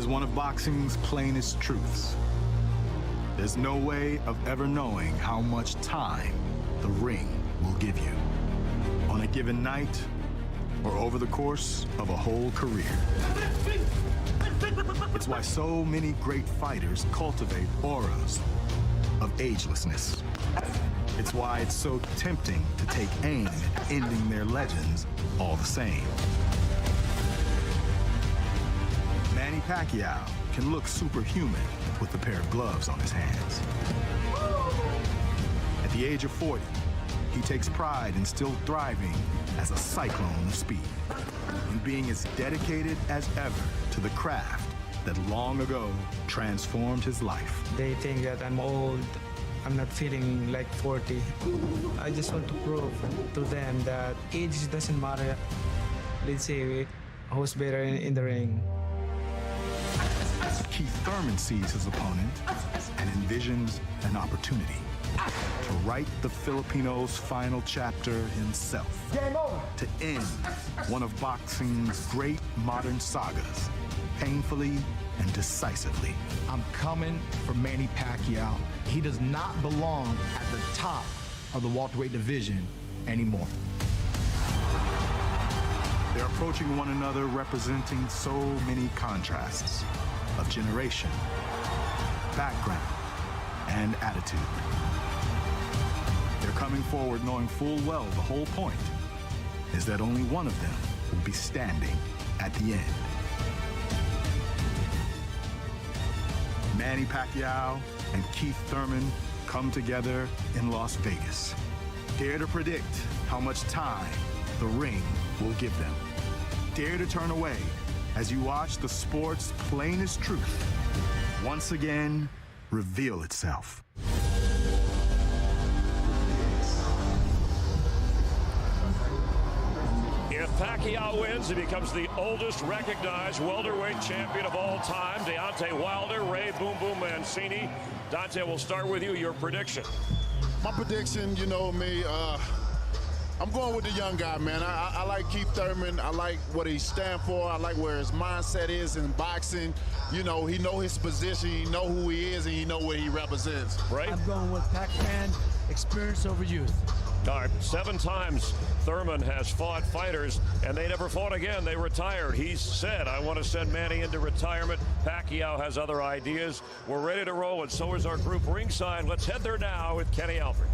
is one of boxing's plainest truths. There's no way of ever knowing how much time the ring will give you on a given night or over the course of a whole career. It's why so many great fighters cultivate auras of agelessness. It's why it's so tempting to take aim at ending their legends all the same. Manny Pacquiao can look superhuman with a pair of gloves on his hands. At the age of 40, he takes pride in still thriving as a cyclone of speed and being as dedicated as ever to the craft that long ago transformed his life. They think that I'm old. I'm not feeling like 40. I just want to prove to them that age doesn't matter. Let's say who's better in the ring. Keith Thurman sees his opponent and envisions an opportunity to write the Filipino's final chapter himself. Game over. To end one of boxing's great modern sagas, painfully and decisively. I'm coming for Manny Pacquiao. He does not belong at the top of the welterweight division anymore. They're approaching one another representing so many contrasts of generation, background, and attitude. They're coming forward knowing full well the whole point is that only one of them will be standing at the end. Manny Pacquiao and Keith Thurman come together in Las Vegas. Dare to predict how much time the ring will give them. Dare to turn away as you watch the sport's plainest truth once again reveal itself. If Pacquiao wins, he becomes the oldest recognized welterweight champion of all time. Deontay Wilder, Ray Boom Boom Mancini. Dante, we'll start with you. Your prediction. My prediction, you know me, I'm going with the young guy, man. I like Keith Thurman. I like what he stands for. I like where his mindset is in boxing. You know, he know his position, he know who he is, and he know what he represents. Right? I'm going with Pac-Man, experience over youth. All right, 7 times Thurman has fought fighters, and they never fought again. They retired. He said, I want to send Manny into retirement. Pacquiao has other ideas. We're ready to roll, and so is our group ringside. Let's head there now with Kenny Alfred.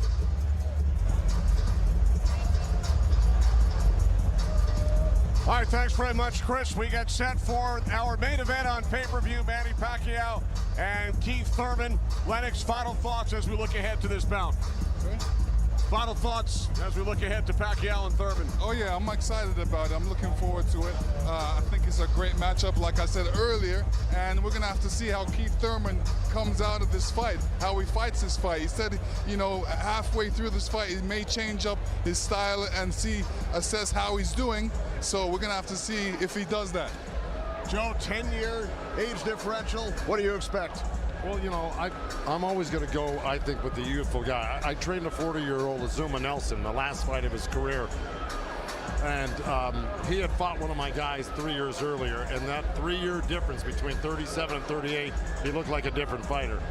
All right, thanks very much, Chris. We get set for our main event on pay-per-view, Manny Pacquiao and Keith Thurman. Lennox, final thoughts as we look ahead to this bout. Okay. Final thoughts as we look ahead to Pacquiao and Thurman. Oh yeah, I'm excited about it. I'm looking forward to it. I think it's a great matchup, like I said earlier, and we're gonna have to see how Keith Thurman comes out of this fight, how he fights this fight. He said, you know, halfway through this fight, he may change up his style and assess how he's doing. So we're gonna have to see if he does that. Joe, 10-year age differential. What do you expect? Well, you know, I'm always going to go, I think, with the youthful guy. I trained a 40-year-old Azuma Nelson, the last fight of his career. And he had fought one of my guys 3 years earlier, and that 3-year difference between 37 and 38, he looked like a different fighter.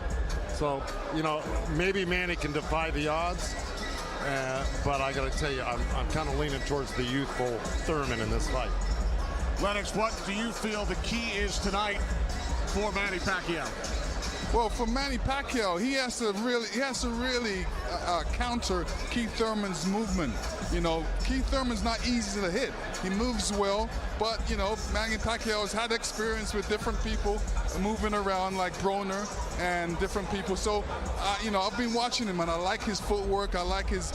So, you know, maybe Manny can defy the odds, but I got to tell you, I'm kind of leaning towards the youthful Thurman in this fight. Lennox, what do you feel the key is tonight for Manny Pacquiao? Well, for Manny Pacquiao, he has to really counter Keith Thurman's movement. You know, Keith Thurman's not easy to hit. He moves well, but you know, Manny Pacquiao has had experience with different people moving around, like Broner and different people. So, you know, I've been watching him, and I like his footwork. I like his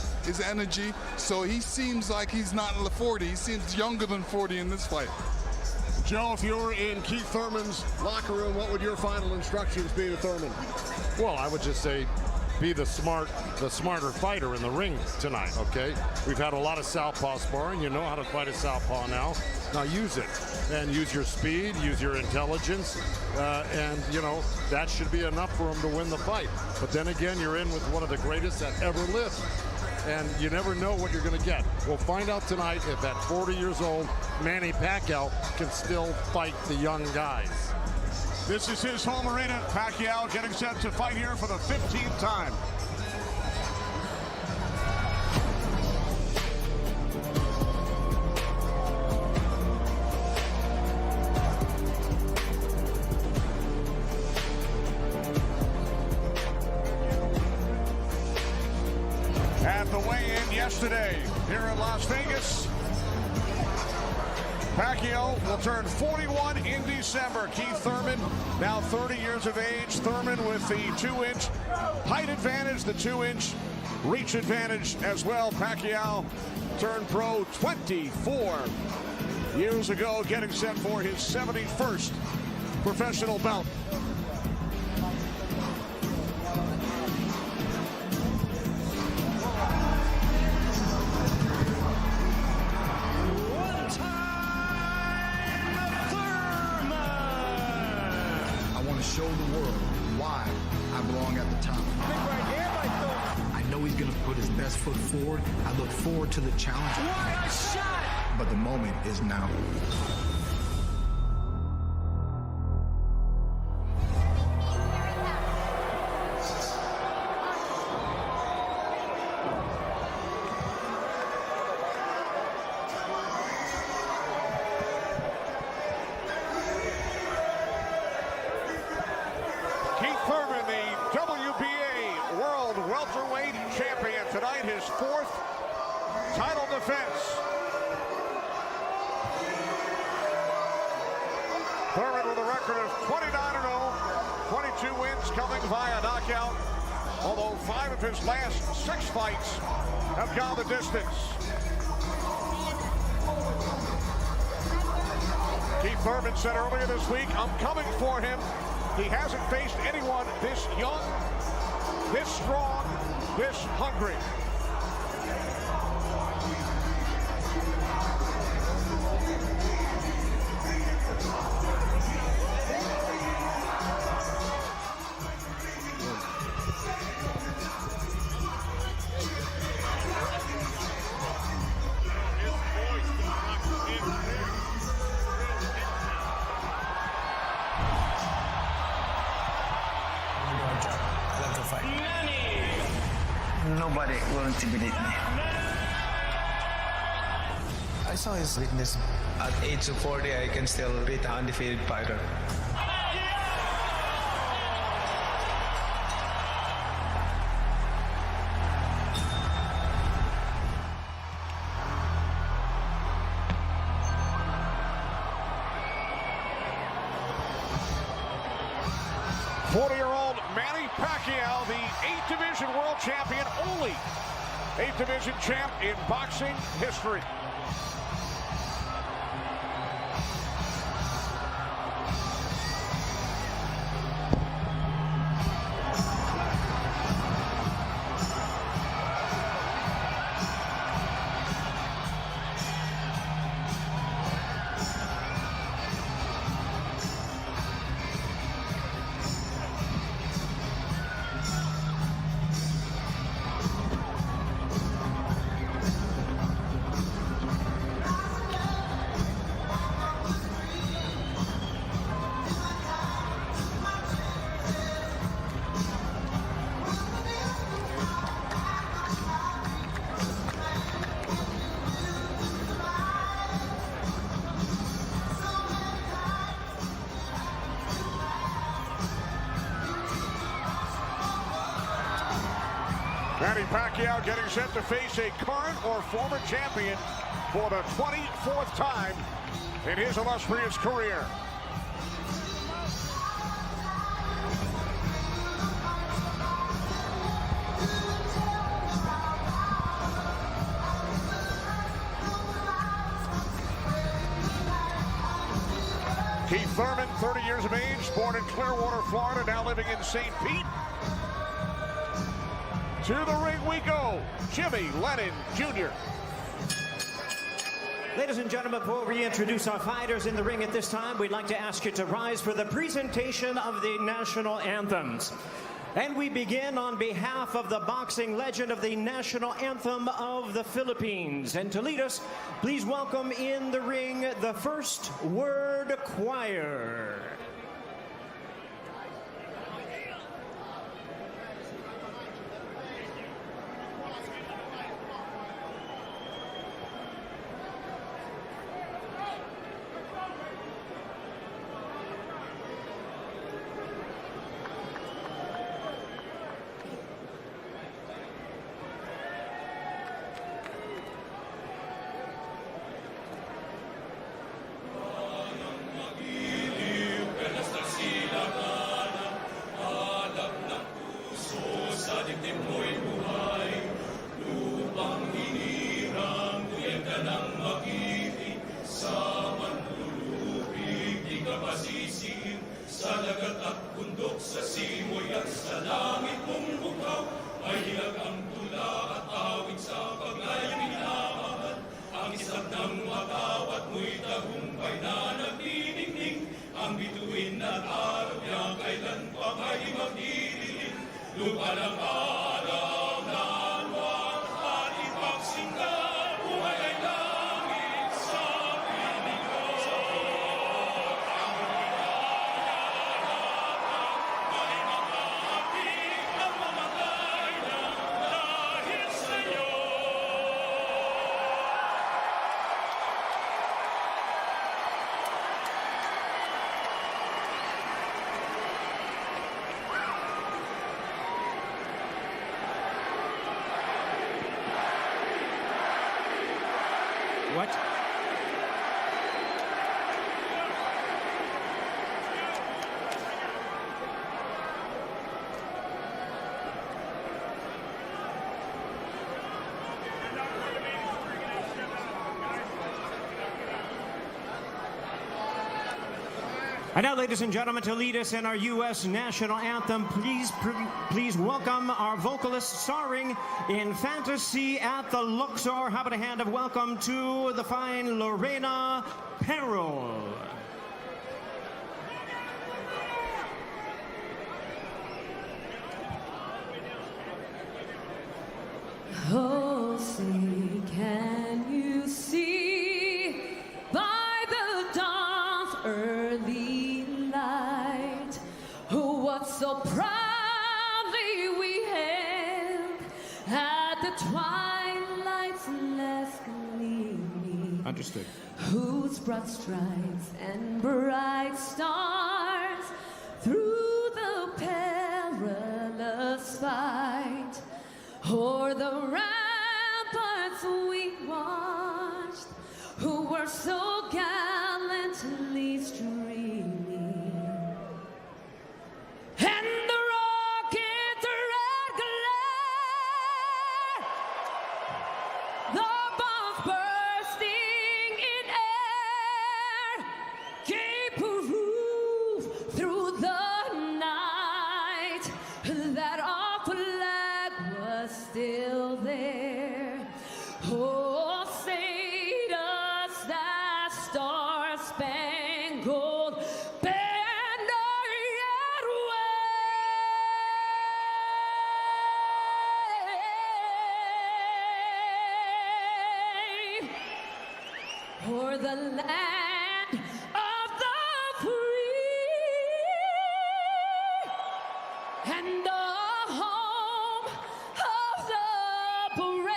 energy. So he seems like he's not 40. He seems younger than 40 in this fight. Joe, if you were in Keith Thurman's locker room, what would your final instructions be to Thurman? Well, I would just say be the smarter fighter in the ring tonight, okay? We've had a lot of southpaw sparring. You know how to fight a southpaw now. Now use it, and use your speed, use your intelligence, and, you know, that should be enough for him to win the fight. But then again, you're in with one of the greatest that ever lived, and you never know what you're going to get. We'll find out tonight if at 40 years old, Manny Pacquiao can still fight the young guys. This is his home arena. Pacquiao getting set to fight here for the 15th time. At the weigh-in yesterday here in Las Vegas, Pacquiao will turn 41 in December. Keith Thurman, now 30 years of age. Thurman with the 2-inch height advantage, the 2-inch reach advantage as well. Pacquiao turned pro 24 years ago, getting set for his 71st professional bout. Show the world why I belong at the top. I know he's going to put his best foot forward. I look forward to the challenge. What a shot! But the moment is now. Keith Thurman, the WBA World Welterweight Champion. Tonight, his 4th title defense. Thurman with a record of 29-0, 22 wins coming via knockout, although 5 of his last 6 fights have gone the distance. Keith Thurman said earlier this week, "I'm coming for him." He hasn't faced anyone this young, this strong, this hungry. Nobody will intimidate me. I saw his weakness. At age of 40, I can still beat an undefeated fighter. Manny Pacquiao, the 8th Division World Champion, only 8th Division champ in boxing history. Manny Pacquiao getting set to face a current or former champion for the 24th time in his illustrious career. Keith Thurman, 30 years of age, born in Clearwater, Florida, now living in St. Pete. To the ring we go, Jimmy Lennon Jr. Ladies and gentlemen, before we introduce our fighters in the ring at this time, we'd like to ask you to rise for the presentation of the national anthems. And we begin on behalf of the boxing legend of the national anthem of the Philippines. And to lead us, please welcome in the ring the First Word Choir. What? And now, ladies and gentlemen, to lead us in our U.S. national anthem, please welcome our vocalist starring in Fantasy at the Luxor. How about a hand of welcome to the fine Lorena Perrol. Oh, say, can you see by the dawn's early light what so proudly we hailed at the twilight's last gleaming? Understood. Whose broad stripes and bright stars through the perilous fight o'er the ramparts we watched, who were so gallantly streaming, and the rocket's red glare, the bombs bursting in air, gave proof through the night that our flag was still there. Oh, say does that star-spangled banner yet wave o'er the land of the free and the home of the brave?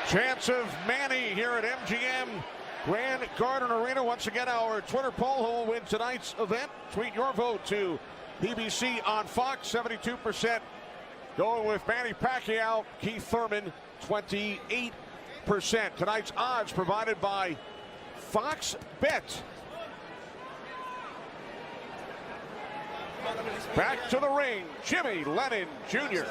Chance of Manny here at MGM Grand Garden Arena. Once again, our Twitter poll: who will win tonight's event? Tweet your vote to BBC on Fox. 72% going with Manny Pacquiao. Keith Thurman, 28%. Tonight's odds provided by Fox Bet. Back to the ring, Jimmy Lennon Jr.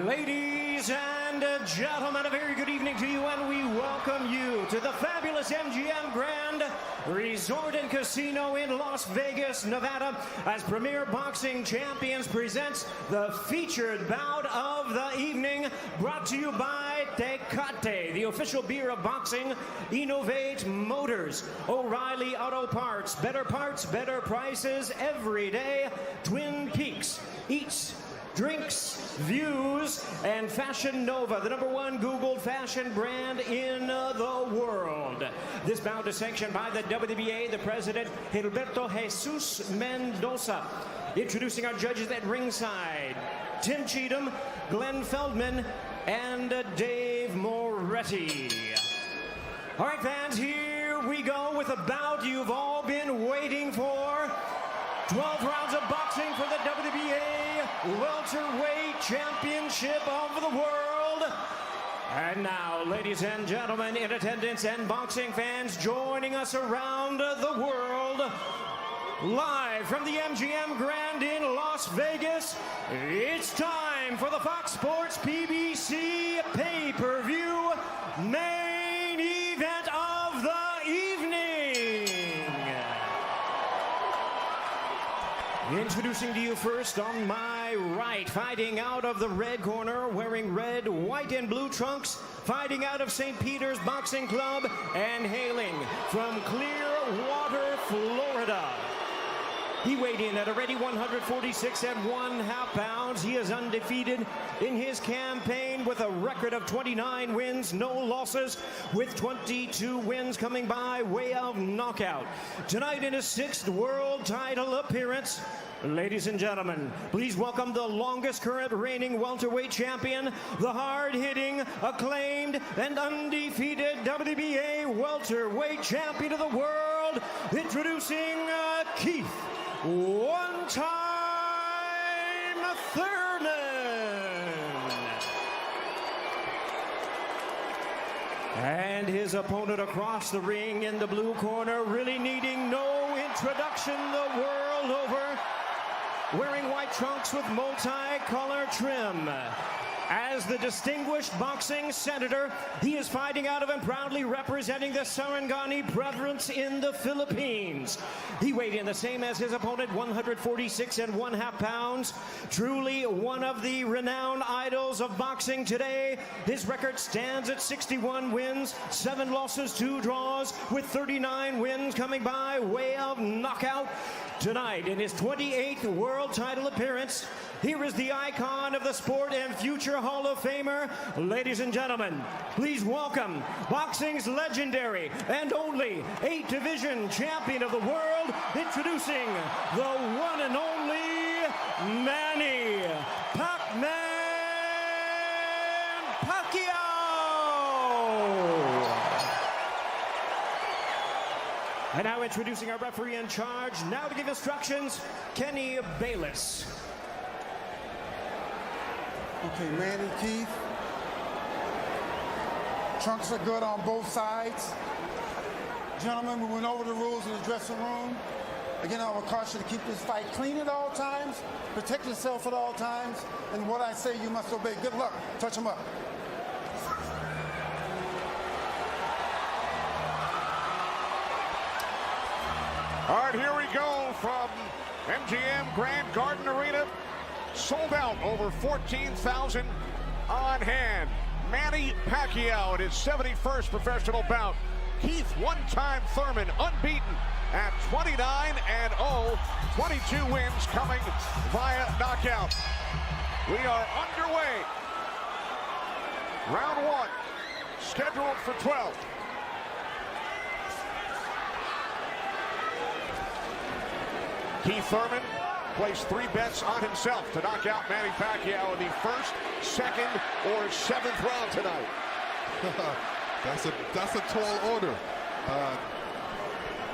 Ladies and gentlemen, a very good evening to you, and we welcome you to the fabulous MGM Grand Resort and Casino in Las Vegas, Nevada, as Premier Boxing Champions presents the featured bout of the evening, brought to you by Tecate, the official beer of boxing, Innovate Motors, O'Reilly Auto Parts, better prices every day, Twin Peaks, Eats, Drinks, Views, and Fashion Nova, the #1 Googled fashion brand in the world. This bout is sanctioned by the WBA, the president, Gilberto Jesus Mendoza. Introducing our judges at ringside, Tim Cheatham, Glenn Feldman, and Dave Moretti. All right, fans, here we go with a bout you've all been waiting for. 12 rounds of boxing for the WBA Welterweight Championship of the World. And now, ladies and gentlemen, in attendance and boxing fans joining us around the world, live from the MGM Grand in Las Vegas, it's time for the Fox Sports PBC pay-per-view main event of the evening. Introducing to you first on my right, fighting out of the red corner, wearing red, white, and blue trunks, fighting out of St. Peter's Boxing Club, and hailing from Clearwater, Florida. He weighed in at a ready 146 1/2 pounds. He is undefeated in his campaign with a record of 29 wins, no losses, with 22 wins coming by way of knockout. Tonight in his 6th world title appearance, ladies and gentlemen, please welcome the longest current reigning welterweight champion, the hard-hitting, acclaimed, and undefeated WBA welterweight champion of the world, introducing Keith one-time Thurman. And his opponent across the ring in the blue corner, really needing no introduction the world over, wearing white trunks with multi-color trim. As the distinguished boxing senator, he is fighting out of and proudly representing the Sarangani province in the Philippines. He weighed in the same as his opponent, 146 1/2 pounds. Truly one of the renowned idols of boxing today. His record stands at 61 wins, 7 losses, 2 draws, with 39 wins coming by way of knockout. Tonight, in his 28th world title appearance, here is the icon of the sport and future Hall of Famer. Ladies and gentlemen, please welcome boxing's legendary and only 8-division champion of the world, introducing the one and only Manny Pac-Man Pacquiao. And now introducing our referee in charge, now to give instructions, Kenny Bayless. Okay, Manny, Keith. Trunks are good on both sides. Gentlemen, we went over the rules in the dressing room. Again, I would caution you to keep this fight clean at all times, protect yourself at all times, and what I say you must obey. Good luck. Touch them up. All right, here we go from MGM Grand Garden Arena. Sold out, over 14,000 on hand. Manny Pacquiao in his 71st professional bout. Keith one-time Thurman unbeaten at 29-0, 22 wins coming via knockout. We are underway. Round 1, scheduled for 12. Keith Thurman placed 3 bets on himself to knock out Manny Pacquiao in the 1st, 2nd, or 7th round tonight. That's a tall order.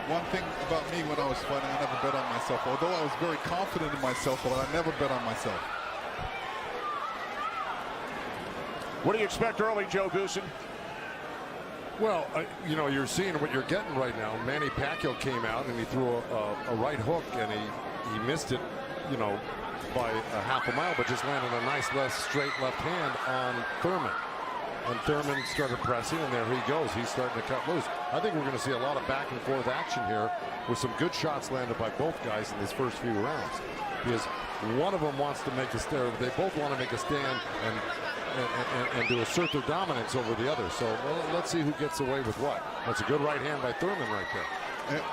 One thing about me when I was fighting, I never bet on myself. Although I was very confident in myself, but I never bet on myself. What do you expect early, Joe Goosen? Well, you know, you're seeing what you're getting right now. Manny Pacquiao came out and he threw a right hook and he missed it, you know, by a half a mile, but just landed a nice straight left hand on Thurman. And Thurman started pressing, and there he goes. He's starting to cut loose. I think we're going to see a lot of back and forth action here with some good shots landed by both guys in these first few rounds. Because one of them wants to make a stand. They both want to make a stand and to assert their dominance over the other. So let's see who gets away with what. That's a good right hand by Thurman right there.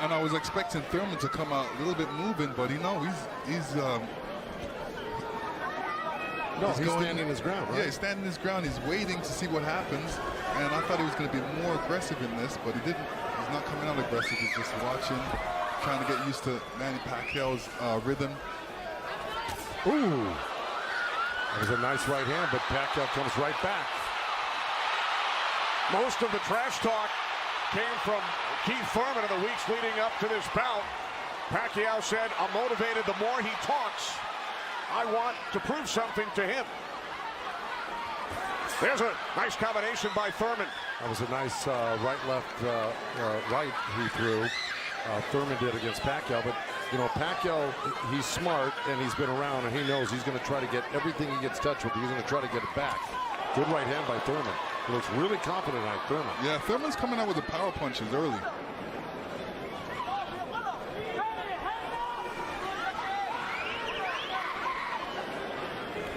And I was expecting Thurman to come out a little bit moving, but he's standing his ground, right? Yeah, he's standing his ground. He's waiting to see what happens. And I thought he was going to be more aggressive in this, but he didn't. He's not coming out aggressive. He's just watching, trying to get used to Manny Pacquiao's rhythm. Ooh. That was a nice right hand, but Pacquiao comes right back. Most of the trash talk came from Keith Thurman in the weeks leading up to this bout. Pacquiao said, "I'm motivated the more he talks. I want to prove something to him." There's a nice combination by Thurman. That was a nice right-left right he threw. Thurman did against Pacquiao, but you know, Pacquiao, he's smart and he's been around and he knows he's going to try to get everything he gets touched with. He's going to try to get it back. Good right hand by Thurman. He looks really confident on Thurman. Yeah, Thurman's coming out with the power punches early.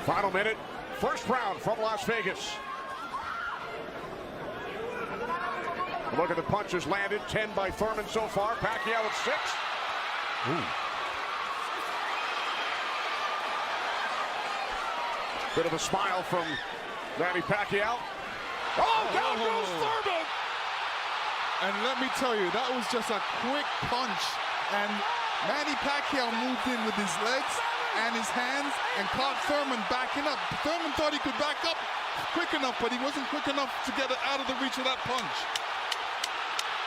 Final minute, first round from Las Vegas. Look at the punches landed, 10 by Thurman so far. Pacquiao at 6. Ooh. Bit of a smile from Manny Pacquiao. Oh, down goes Thurman! And let me tell you, that was just a quick punch. And Manny Pacquiao moved in with his legs and his hands and caught Thurman backing up. Thurman thought he could back up quick enough, but he wasn't quick enough to get it out of the reach of that punch.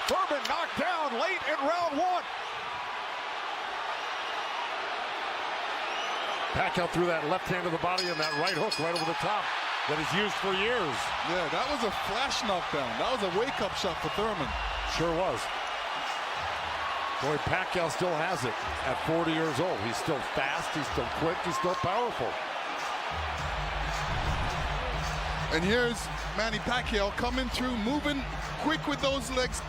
Thurman knocked down late in round 1. Pacquiao threw that left hand to the body and that right hook right over the top that he's used for years. Yeah, that was a flash knockdown. That was a wake-up shot for Thurman. Sure was. Boy, Pacquiao still has it at 40 years old. He's still fast, he's still quick, he's still powerful. And here's Manny Pacquiao coming through, moving quick with those legs,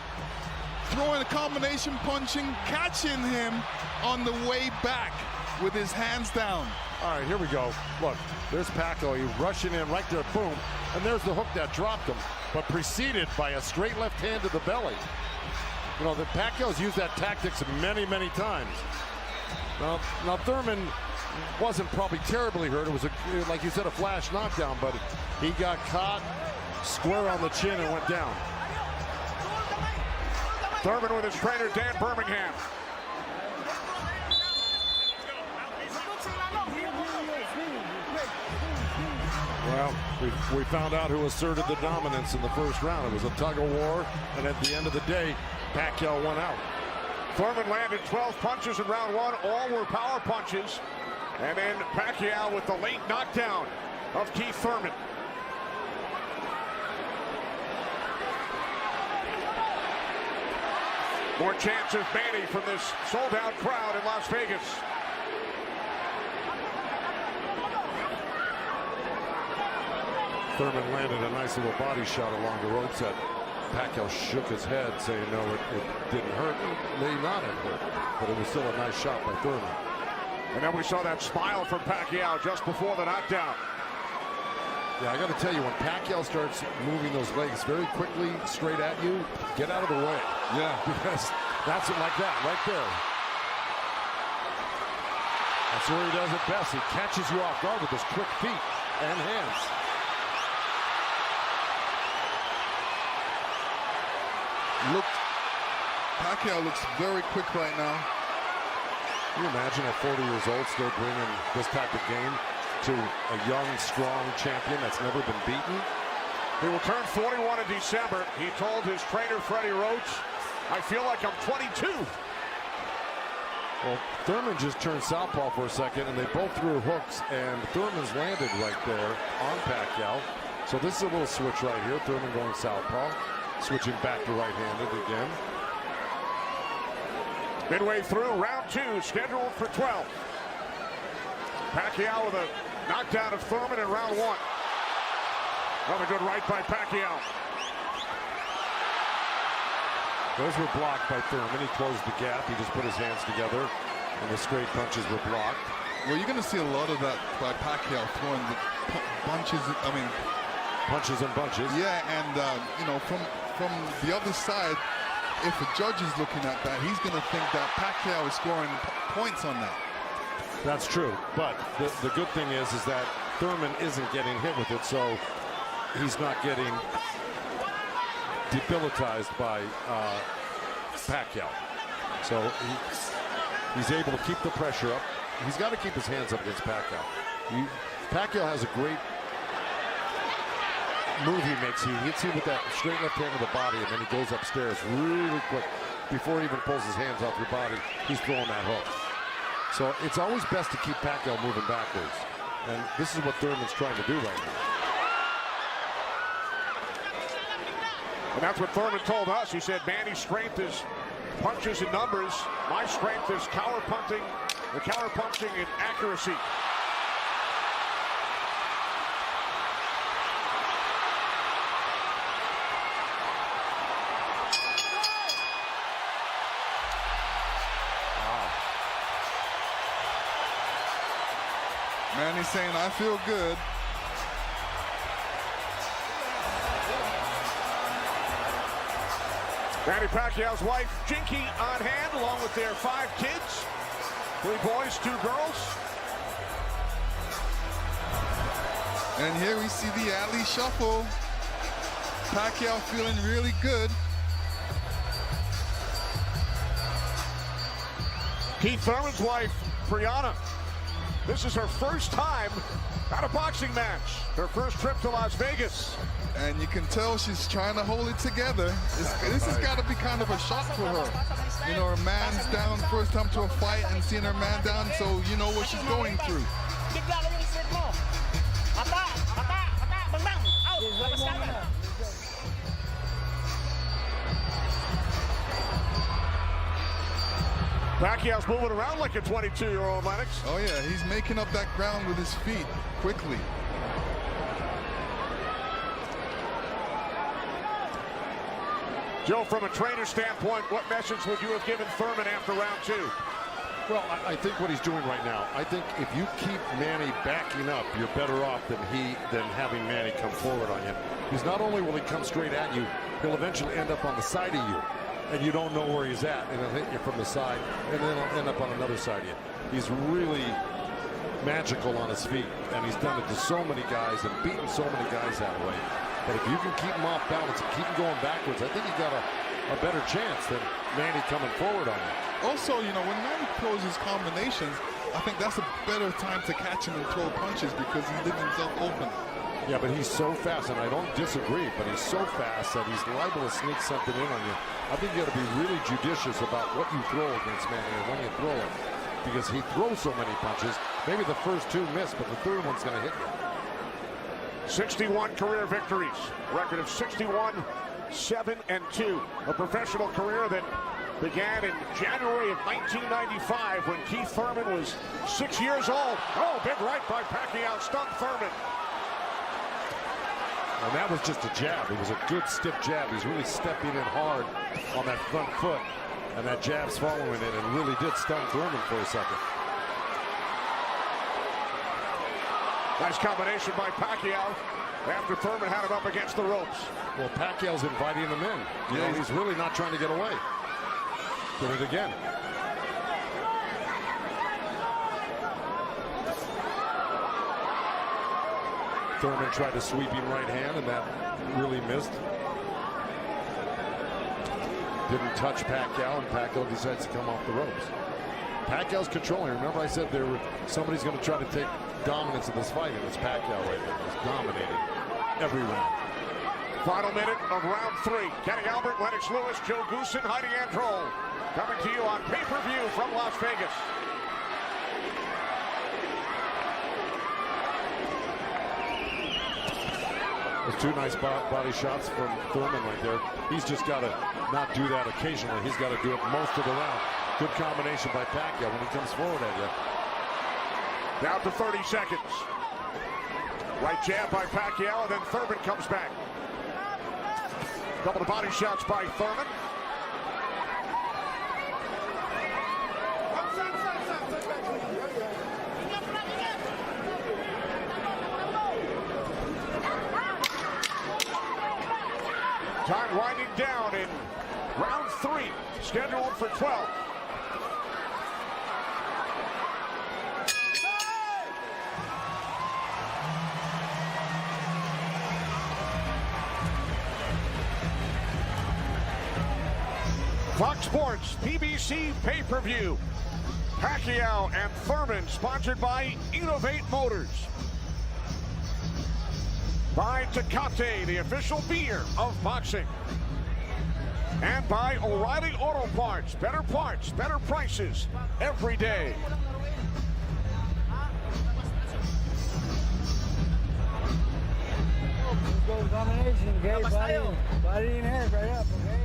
throwing a combination punching, catching him on the way back with his hands down. All right, here we go. Look, there's Pacquiao. He's rushing in right there, boom. And there's the hook that dropped him, but preceded by a straight left hand to the belly. You know, the Pacquiao's used that tactics many, many times. Now Thurman wasn't probably terribly hurt. It was, like you said, a flash knockdown, but he got caught square on the chin and went down. Thurman with his trainer, Dan Birmingham. Well, we found out who asserted the dominance in the first round. It was a tug of war, and at the end of the day, Pacquiao won out. Thurman landed 12 punches in round 1. All were power punches. And then Pacquiao with the late knockdown of Keith Thurman. More chances, Manny, from this sold-out crowd in Las Vegas. Thurman landed a nice little body shot along the road set. Pacquiao shook his head, saying no, it didn't hurt. It may not have hurt, but it was still a nice shot by Thurman. And then we saw that smile from Pacquiao just before the knockdown. Yeah, I got to tell you, when Pacquiao starts moving those legs very quickly straight at you, get out of the way. Yeah. Because that's it like that, right there. That's where he does it best. He catches you off guard with his quick feet and hands. Pacquiao looks very quick right now. Can you imagine at 40 years old still bringing this type of game to a young, strong champion that's never been beaten? He will turn 41 in December. He told his trainer, Freddie Roach, I feel like I'm 22. Well, Thurman just turned southpaw for a second, and they both threw hooks, and Thurman's landed right there on Pacquiao. So this is a little switch right here. Thurman going southpaw, switching back to right-handed again. Midway through round 2, scheduled for 12. Pacquiao with a knockdown of Thurman in round 1. Another good right by Pacquiao. Those were blocked by Thurman. He closed the gap. He just put his hands together, and the straight punches were blocked. Well, you're going to see a lot of that by Pacquiao throwing the punches. Punches and bunches. Yeah, and you know, from the other side, if a judge is looking at that, he's going to think that Pacquiao is scoring points on that. That's true, but the good thing is that Thurman isn't getting hit with it, so he's not getting debilitized by Pacquiao. So he's able to keep the pressure up. He's got to keep his hands up against Pacquiao. Pacquiao has a great move he makes. He hits you with that straight left hand to the body, and then he goes upstairs really quick. Before he even pulls his hands off your body, he's throwing that hook. So it's always best to keep Pacquiao moving backwards. And this is what Thurman's trying to do right now. And that's what Thurman told us. He said, Manny's strength is punches and numbers. My strength is counter punching and accuracy. Manny's saying, I feel good. Manny Pacquiao's wife, Jinky, on hand, along with their 5 kids. 3 boys, 2 girls. And here we see the alley shuffle. Pacquiao feeling really good. Keith Thurman's wife, Brianna. This is her first time at a boxing match. Her first trip to Las Vegas. And you can tell she's trying to hold it together. This has got to be kind of a shock for her. You know, her man's down first time to a fight and seeing her man down, so you know what she's going through. Pacquiao's moving around like a 22-year-old, Lennox. Oh yeah, he's making up that ground with his feet quickly. Joe, from a trainer standpoint, what message would you have given Thurman after round 2? Well, I think what he's doing right now, I think if you keep Manny backing up, you're better off than having Manny come forward on you. Because not only will he come straight at you, he'll eventually end up on the side of you. And you don't know where he's at, and he'll hit you from the side, and then he'll end up on another side of you. He's really magical on his feet, and he's done it to so many guys and beaten so many guys that way. But if you can keep him off balance and keep him going backwards, I think you got a better chance than Manny coming forward on you. Also, you know, when Manny throws his combinations, I think that's a better time to catch him and throw punches because he leaves himself open. Yeah, but he's so fast, and I don't disagree, but he's so fast that he's liable to sneak something in on you. I think you got to be really judicious about what you throw against Manny and when you throw it, because he throws so many punches. Maybe the first 2 miss, but the third one's going to hit you. 61 career victories, record of 61, 7 and 2. A professional career that began in January of 1995 when Keith Thurman was 6 years old. Oh, big right by Pacquiao, stunned Thurman. And that was just a jab. It was a good stiff jab. He's really stepping in hard on that front foot. And that jab's following it and really did stun Thurman for a second. Nice combination by Pacquiao after Thurman had him up against the ropes. Well, Pacquiao's inviting him in. You know, he's really not trying to get away. Did it again. Thurman tried a sweeping right hand, and that really missed. Didn't touch Pacquiao, and Pacquiao decides to come off the ropes. Pacquiao's controlling. Remember I said somebody's going to try to take dominance in this fight, and it's Pacquiao right there. He's dominating every round. Final minute of round 3. Kenny Albert, Lennox Lewis, Joe Goosen, Heidi Androl. Coming to you on pay-per-view from Las Vegas. There's 2 nice body shots from Thurman right there. He's just got to not do that occasionally. He's got to do it most of the round. Good combination by Pacquiao when he comes forward at you. Down to 30 seconds. Right jab by Pacquiao, and then Thurman comes back. Couple of body shots by Thurman. Time winding down in round 3, scheduled for 12. Fox Sports, PBC pay-per-view. Pacquiao and Thurman, sponsored by Innovate Motors. By Tecate, the official beer of boxing. And by O'Reilly Auto Parts, better prices every day. go combination, okay? Body and head right up, okay?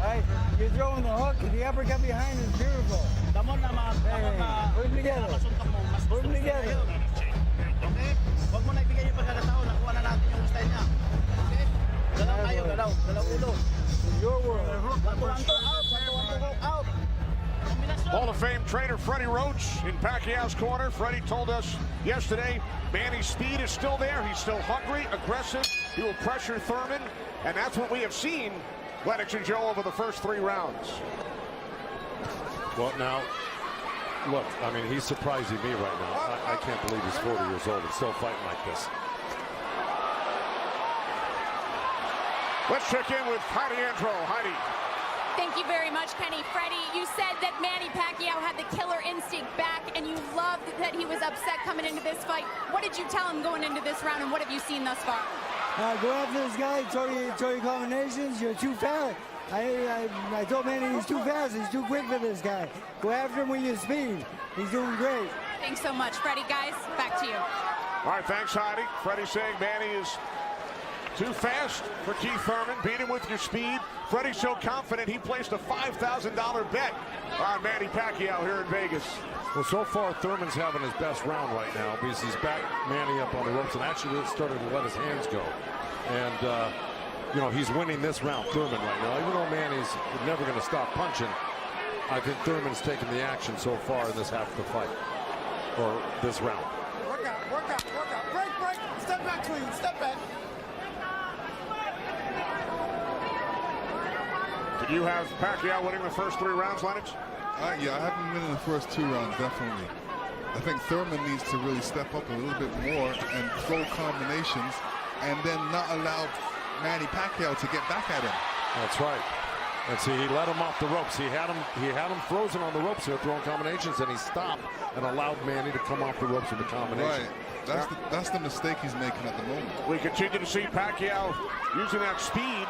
Alright, you're throwing the hook, the uppercut behind is beautiful. Hey, put them together. Put them together. Okay? Huwag mo na ibigay yung pagkakataon. Nakuha na natin yung style niya. Okay? Galaw tayo, galaw. Galaw ulo. Your world. Out. Hall of Fame trainer Freddie Roach in Pacquiao's corner. Freddie told us yesterday Manny's speed is still there. He's still hungry, aggressive. He will pressure Thurman, and that's what we have seen Lennox and Joe over the first 3 rounds. Well, now, look, I mean, he's surprising me right now. I can't believe he's 40 years old and still fighting like this. Let's check in with Heidi Andro. Heidi. Thank you very much, Kenny. Freddie, you said that Manny Pacquiao had the killer instinct back, and you loved that he was upset coming into this fight. What did you tell him going into this round, and what have you seen thus far? Go after this guy, throw your combinations. You're too fast. I told Manny he's too fast. He's too quick for this guy. Go after him with your speed. He's doing great. Thanks so much, Freddie. Guys, back to you. All right, thanks, Heidi. Freddie saying Manny is too fast for Keith Thurman. Beat him with your speed. Freddie's so confident he placed a $5,000 bet on Manny Pacquiao here in Vegas. Well, so far, Thurman's having his best round right now because he's back Manny up on the ropes and actually started to let his hands go. And, you know, he's winning this round, Thurman, right now. Even though Manny's never going to stop punching, I think Thurman's taken the action so far in this half of the fight, or this round. Work out, work out, work out. Break, break. Step back, clean. Step back. Did you have Pacquiao winning the first 3 rounds, Lennox? Yeah, I have him winning the first 2 rounds, definitely. I think Thurman needs to really step up a little bit more and throw combinations and then not allow Manny Pacquiao to get back at him. That's right. And see, he let him off the ropes. He had him frozen on the ropes here, throwing combinations, and he stopped and allowed Manny to come off the ropes with the combination. Right. That's the mistake he's making at the moment. We continue to see Pacquiao using that speed,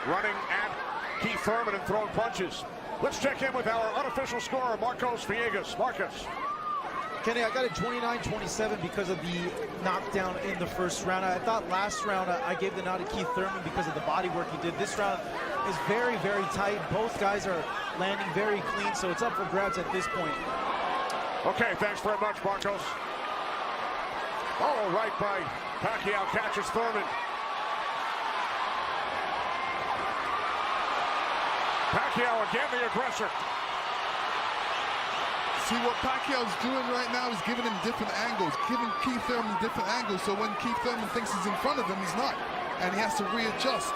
running at Keith Thurman and throwing punches. Let's check in with our unofficial scorer, Marcos Villegas. Marcos. Kenny, I got it 29-27 because of the knockdown in the first round. I thought last round I gave the nod to Keith Thurman because of the body work he did. This round is very, very tight. Both guys are landing very clean, so it's up for grabs at this point. Okay, thanks very much, Marcos. Oh, right by Pacquiao, catches Thurman. Pacquiao again, the aggressor. See, what Pacquiao's doing right now is giving him different angles, giving Keith Thurman different angles, so when Keith Thurman thinks he's in front of him, he's not, and he has to readjust.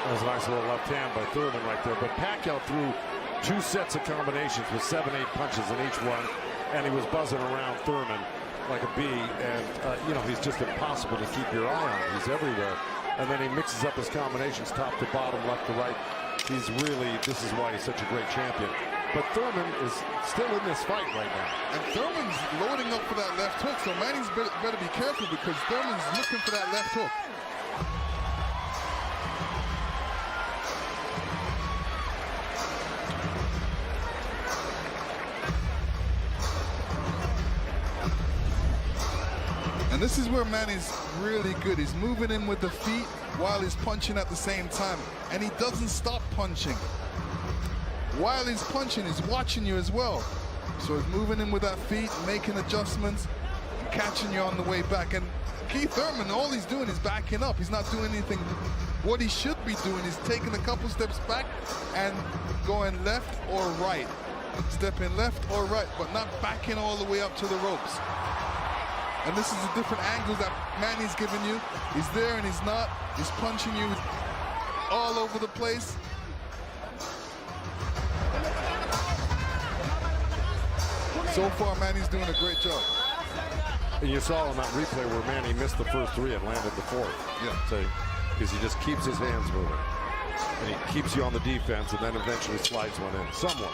That was a nice little left hand by Thurman right there, but Pacquiao threw 2 sets of combinations with 7-8 punches in each one, and he was buzzing around Thurman like a bee, and, you know, he's just impossible to keep your eye on. He's everywhere, and then he mixes up his combinations top to bottom, left to right. He's really, this is why he's such a great champion. But Thurman is still in this fight right now. And Thurman's loading up for that left hook, so Manny's better be careful because Thurman's looking for that left hook. And this is where Manny's really good. He's moving in with the feet while he's punching at the same time. And he doesn't stop punching. While he's punching, he's watching you as well. So he's moving in with that feet, making adjustments, and catching you on the way back. And Keith Thurman, all he's doing is backing up. He's not doing anything. What he should be doing is taking a couple steps back and going left or right. Stepping left or right, but not backing all the way up to the ropes. And this is the different angles that Manny's giving you. He's there and he's not. He's punching you all over the place. So far, Manny's doing a great job. And you saw on that replay where Manny missed the first 3 and landed the 4th. Yeah. So, because he just keeps his hands moving. And he keeps you on the defense and then eventually slides one in. Somewhat.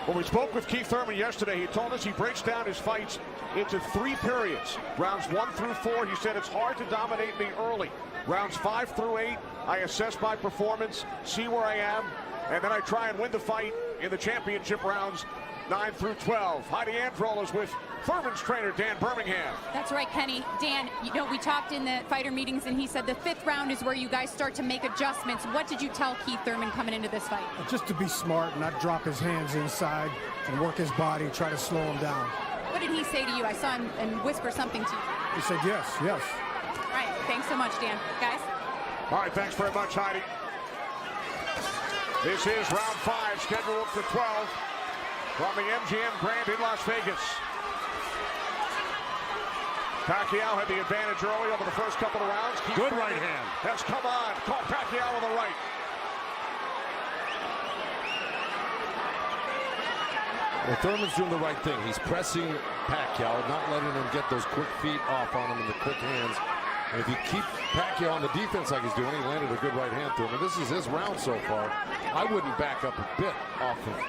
When we spoke with Keith Thurman yesterday, he told us he breaks down his fights into 3 periods. Rounds 1 through 4, he said it's hard to dominate me early. Rounds 5 through 8, I assess my performance, see where I am, and then I try and win the fight in the championship rounds 9 through 12. Heidi Androl is with Thurman's trainer, Dan Birmingham. That's right, Kenny. Dan, you know, we talked in the fighter meetings, and he said the 5th round is where you guys start to make adjustments. What did you tell Keith Thurman coming into this fight? Just to be smart, not drop his hands inside and work his body, try to slow him down. What did he say to you? I saw him and whisper something to you. He said yes, yes. All right, thanks so much, Dan. Guys? All right, thanks very much, Heidi. This is round 5, scheduled for 12 from the MGM Grand in Las Vegas. Pacquiao had the advantage early over the first couple of rounds. Good right hand. Has come on. Caught Pacquiao with the right. Well, Thurman's doing the right thing. He's pressing Pacquiao, not letting him get those quick feet off on him and the quick hands. And if you keep Pacquiao on the defense like he's doing, he landed a good right hand to him. And this is his round so far. I wouldn't back up a bit off of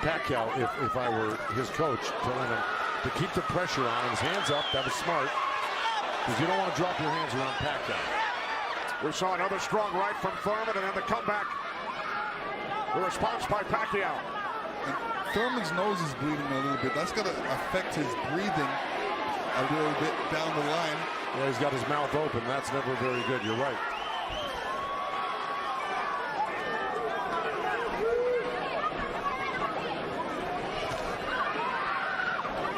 Pacquiao if I were his coach, telling him to keep the pressure on his hands up. That was smart, because you don't want to drop your hands around Pacquiao. We saw another strong right from Thurman, and then the comeback. The response by Pacquiao. And Thurman's nose is bleeding a little bit. That's going to affect his breathing a little bit down the line. Yeah, he's got his mouth open. That's never very good. You're right.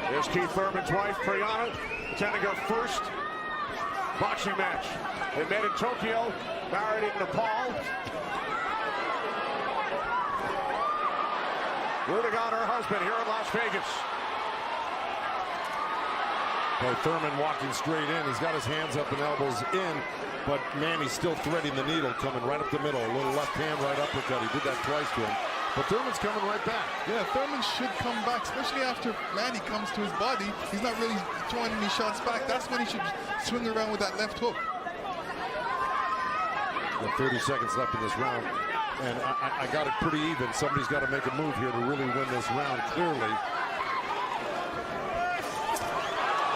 Here's Keith Thurman's wife, Priyana, attending her first boxing match. They met in Tokyo, married in Nepal. Rooting on her husband here in Las Vegas. Boy, Thurman walking straight in. He's got his hands up and elbows in, but Manny's still threading the needle, coming right up the middle. A little left hand, right uppercut. He did that twice to him. But Thurman's coming right back. Yeah, Thurman should come back, especially after Manny comes to his body. He's not really throwing any shots back. That's when he should swing around with that left hook. Got 30 seconds left in this round, and I got it pretty even. Somebody's got to make a move here to really win this round clearly.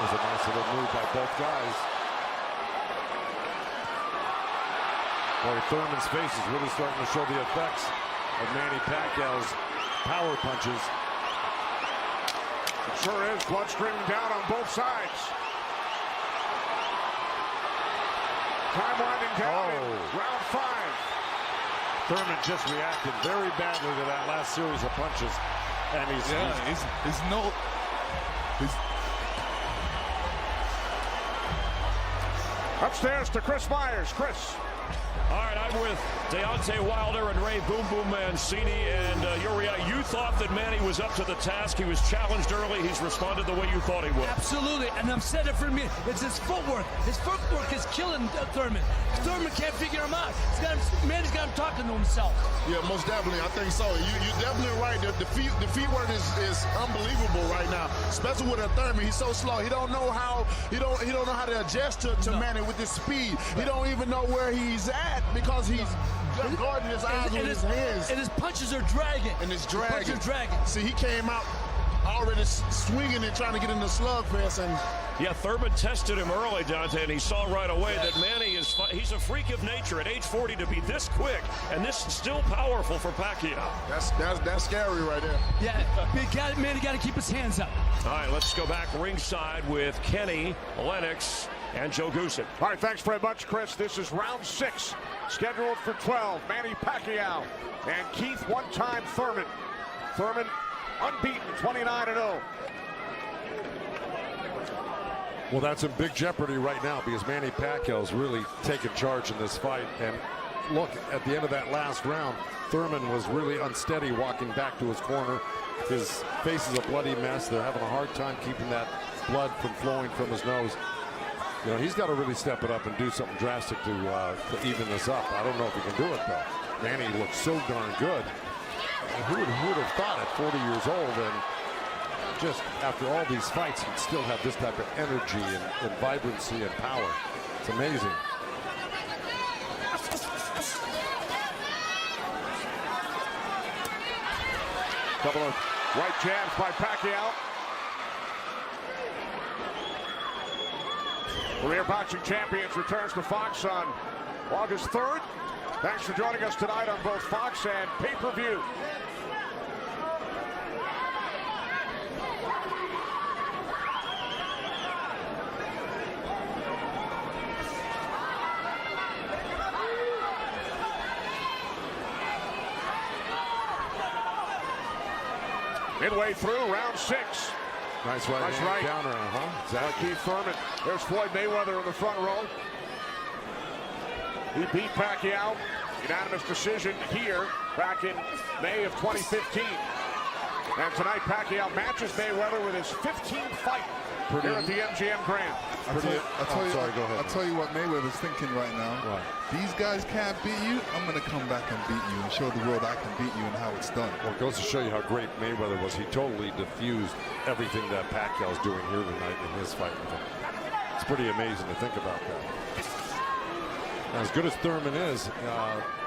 There's a nice little move by both guys. Boy, Thurman's face is really starting to show the effects of Manny Pacquiao's power punches. It sure is. Blood streaming down on both sides. Time winding down in round 5. Thurman just reacted very badly to that last series of punches. And upstairs to Chris Myers. Chris. All right, I'm with Deontay Wilder and Ray Boom Boom Mancini. And Uriah, you thought that Manny was up to the task. He was challenged early. He's responded the way you thought he would. Absolutely, and I've said it for me. It's his footwork. His footwork is killing Thurman. Thurman can't figure him out. Manny's got him talking to himself. Yeah, most definitely. I think so. You're definitely right. The feet work is unbelievable right now, especially with a Thurman. He's so slow. He don't know how to adjust to Manny with his speed. He don't even know where he's at because he's guarding his eyes with his hands. And his punches are dragging. And it's dragging. His punches are dragging. See, he came out already swinging and trying to get in the slugfest. And yeah, Thurman tested him early, Dante, and he saw right away that Manny he's a freak of nature at age 40 to be this quick and this still powerful for Pacquiao. That's scary right there. Yeah, Manny got to keep his hands up. All right, let's go back ringside with Kenny, Lennox, and Joe Goosen. All right, thanks very much, Chris. This is round 6, scheduled for 12. Manny Pacquiao and Keith one-time Thurman. Thurman unbeaten, 29-0. Well, that's in big jeopardy right now because Manny Pacquiao's really taken charge in this fight. And look, at the end of that last round, Thurman was really unsteady walking back to his corner. His face is a bloody mess. They're having a hard time keeping that blood from flowing from his nose. You know, he's got to really step it up and do something drastic to even this up. I don't know if he can do it, though. Manny looks so darn good. And who would have thought at 40 years old and just after all these fights, he'd still have this type of energy and vibrancy and power. It's amazing. Couple of right jabs by Pacquiao. Career Boxing Champions returns to Fox on August 3rd. Thanks for joining us tonight on both Fox and pay-per-view. Midway through round 6. Nice right counter, Exactly. Keith Thurman. There's Floyd Mayweather in the front row. He beat Pacquiao. Unanimous decision here back in May of 2015. And tonight Pacquiao matches Mayweather with his 15th fight here at the MGM Grand. I'll tell you what Mayweather's thinking right now. What? These guys can't beat you. I'm going to come back and beat you and show the world I can beat you and how it's done. Well, it goes to show you how great Mayweather was. He totally diffused everything that Pacquiao's doing here tonight in his fight with him. It's pretty amazing to think about that. As good as Thurman is,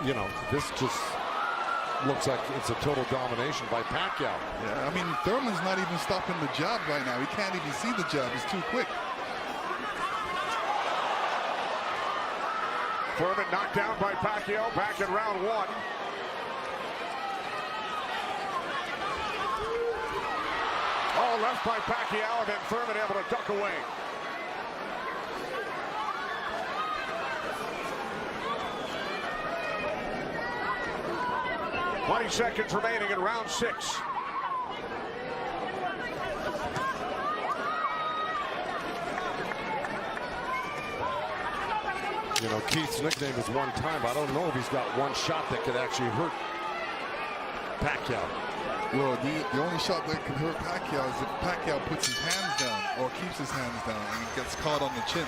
you know, this just looks like it's a total domination by Pacquiao. Yeah, I mean, Thurman's not even stopping the jab right now. He can't even see the jab. It's too quick. Thurman knocked down by Pacquiao back in round 1. All left by Pacquiao, and then Thurman able to duck away. "20 seconds remaining in round 6. You know, Keith's nickname is one time. I don't know if he's got one shot that could actually hurt Pacquiao. Well, the only shot that can hurt Pacquiao is if Pacquiao puts his hands down or keeps his hands down and gets caught on the chin.